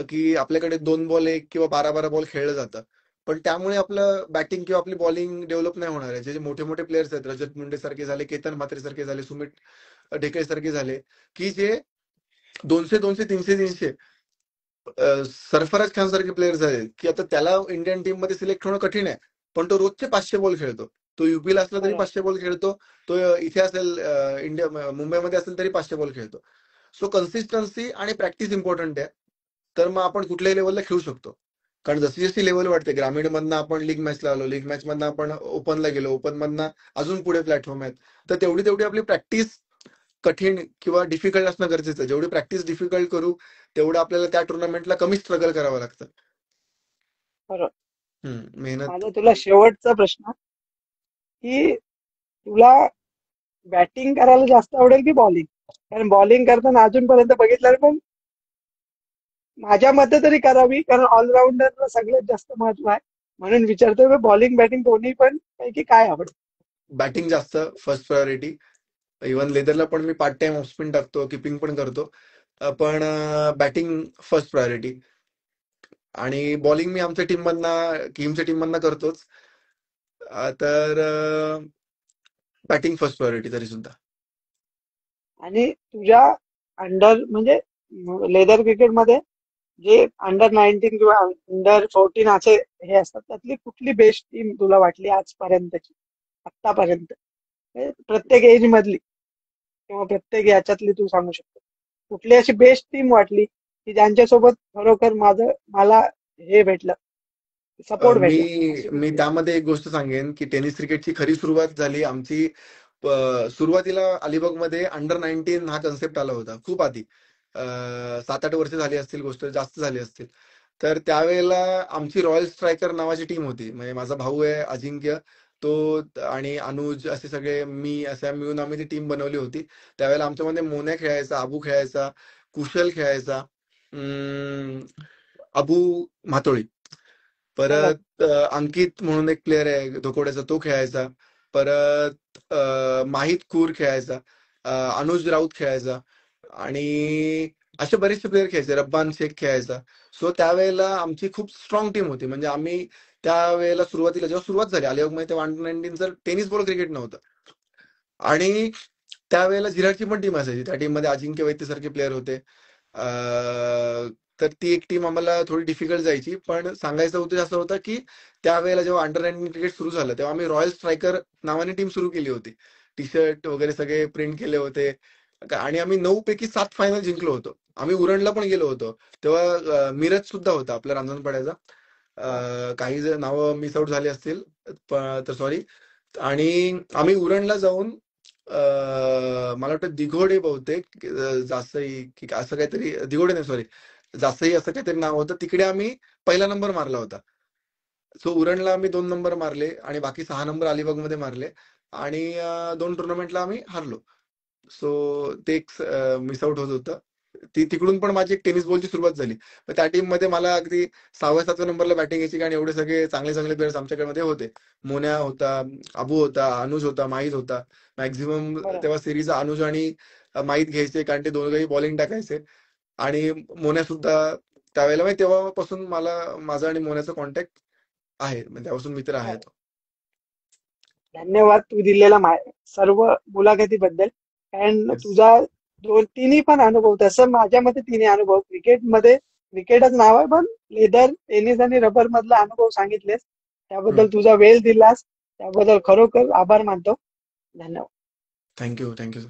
की आपल्याकडे 2 बॉल 1 किंवा 12-12 बॉल खेळलं जातं, पण त्यामुळे आपलं बॅटिंग किंवा आपली बॉलिंग डेव्हलप नाही होणार आहे. जे जे मोठे मोठे प्लेयर्स आहेत, रजत मुंडे सारखे झाले, केतन म्हात्रे सारखे झाले, सुमित ढेकळे सारखे झाले, की जे 200-200, 300-300 सरफराज खान सारखे प्लेयर्स आहेत, की आता त्याला इंडियन टीम मध्ये सिलेक्ट होणं कठीण आहे, पण तो रोजचे 500 बॉल खेळतो. तो युपीला असला तरी बरोबर. 500 बॉल खेळतो. तो इथे असेल, मुंबईमध्ये असेल तरी 500 बॉल खेळतो. सो कन्सिस्टन्सी आणि प्रॅक्टिस इम्पॉर्टंट आहे. तर मग आपण कुठल्याही लेवलला खेळू शकतो. कारण जशी जशी लेवल वाढते, ग्रामीण मधनं आपण लीग मॅचला आलो, लीग मॅच मधनं आपण ओपनला गेलो, ओपन मधनं अजून पुढे प्लॅटफॉर्म आहेत, तर तेवढी तेवढी आपली प्रॅक्टिस कठीण किंवा डिफिकल्ट असणं गरजेचं आहे. जेवढी प्रॅक्टिस डिफिकल्ट करू, तेवढं आपल्याला त्या टुर्नामेंटला कमी स्ट्रगल करावं लागतं. बरोबर. मेहनत. माझा तुला शेवटचा प्रश्न, की तुला बॅटिंग करायला जास्त आवडेल की बॉलिंग? कारण बॉलिंग करताना अजूनपर्यंत बघितलं पण माझ्या मते तरी करावी, कारण ऑलराऊंडरला सगळ्यात जास्त महत्व आहे. म्हणून विचारतोय, बॉलिंग बॅटिंग दोन्ही पण पैकी काय आवडतं? बॅटिंग जास्त फर्स्ट प्रायोरिटी. इव्हन लेदरला पण मी पार्ट टाइम ऑफ स्पिन टाकतो, किपिंग पण करतो. पण बॅटिंग फर्स्ट प्रायोरिटी. आणि बॉलिंग मी आमच्या टीमच्या टीम मधनं करतोच. तर बॅटिंग फर्स्ट प्रायोरिटी तरी सुद्धा. आणि तुझ्या अंडर म्हणजे लेदर क्रिकेटमध्ये जे अंडर 19 किंवा अंडर 14 असे हे असतात, त्यातली कुठली बेस्ट टीम तुला वाटली आजपर्यंतची, आतापर्यंत? म्हणजे प्रत्येक एज मधली किंवा प्रत्येक याच्यातली तू सांगू शकतो, कुठली अशी बेस्ट टीम वाटली की ज्यांच्यासोबत खरोखर मला हे भेटलं, सपोर्ट मी भेटला, अशी मी कुठली? त्यामध्ये एक गोष्ट सांगेन की टेनिस क्रिकेटची खरी सुरुवात झाली आमची. सुरुवातीला अलिबागमध्ये अंडर 19 हा कन्सेप्ट आला होता खूप आधी. 7-8 वर्ष झाली असतील, गोष्ट जास्त झाली असतील. तर त्यावेळेला आमची रॉयल स्ट्रायकर नावाची टीम होती. म्हणजे माझा भाऊ आहे अजिंक्य, तो आणि अनुज असे सगळे, मी असे मिळून आम्ही ती टीम बनवली होती. त्यावेळेला आमच्यामध्ये मोन्या खेळायचा, अबू खेळायचा, कुशल खेळायचा, अबू म्हातोळी. बरं. परत अंकित म्हणून एक प्लेअर आहे धोकोड्याचा, तो खेळायचा. परत माहित कूर खेळायचा, अनुज राऊत खेळायचा, आणि असे बरेचसे प्लेअर खेळायचे, रब्बान शेख खेळायचा. सो त्यावेळेला आमची खूप स्ट्रॉंग टीम होती. म्हणजे आम्ही त्यावेळेला सुरुवातीला जेव्हा सुरुवात झाली अलिबागमध्ये, तेव्हा अंडर 19 टेनिस बॉल क्रिकेट नव्हतं. आणि त्यावेळेला झिराटची पण टीम असायची. त्या टीम मध्ये अजिंक्य वैद्य सारखे प्लेअर होते. तर ती एक टीम आम्हाला थोडी डिफिकल्ट जायची. पण सांगायचा उद्देश असा होता की त्यावेळेला जेव्हा अंडर 19 क्रिकेट सुरू झालं, तेव्हा आम्ही रॉयल स्ट्रायकर नावाने टीम सुरू केली होती. टी शर्ट वगैरे सगळे प्रिंट केले होते, आणि आम्ही 9 पैकी 7 फायनल जिंकलो होतो. आम्ही उरणला पण गेलो होतो. तेव्हा मिरज सुद्धा होता आपला रांजणपाड्याचा. हा. काही जर नावं मिस आउट झाली असतील तर सॉरी. आणि आम्ही उरणला जाऊन मला वाटतं दिघोडे बहुतेक, जासई की असं काहीतरी, दिघोडे नाही सॉरी, जासई असं काहीतरी नाव होतं. तिकडे आम्ही पहिला नंबर मारला होता. सो उरणला आम्ही 2 नंबर मारले आणि बाकी 6 नंबर अलिबागमध्ये मारले. आणि 2 टुर्नामेंटला आम्ही हारलो. सो ते एक मिस आउट होत होतं. तिकडून पण माझी एक टेनिस बॉलची सुरुवात झाली. तर त्या टीम मध्ये मला अगदी 6व्या 7व्या नंबरला बॅटिंग यायची, कारण एवढे सगळे चांगले चांगले प्लेयर्स आमच्याकडे होते. मोन्या होता, अबू होता, अनुज होता, माहीत होता. मॅक्झिमम बरं. तेव्हा सिरीज अनुज आणि माहीत घ्यायचे, कारण ते दोघंही बॉलिंग टाकायचे. आणि मोन्या सुद्धा त्यावेळेला, म्हणजे तेव्हापासून माझा आणि मोन्याचा कॉन्टॅक्ट आहे. म्हणजे त्यापासून मित्र आहे बरं. तो. धन्यवाद तू दिलेला सर्व मुलाखतीबद्दल. कारण येस. तुझा तिन्ही पण अनुभव, तसं माझ्या मते तिन्ही अनुभव क्रिकेटमध्ये, क्रिकेटच नाव आहे पण लेदर, टेनिस आणि रबर मधला अनुभव सांगितलेस, त्याबद्दल तुझा वेळ दिलास, त्याबद्दल खरोखर आभार मानतो. धन्यवाद. Thank you, thank you sir.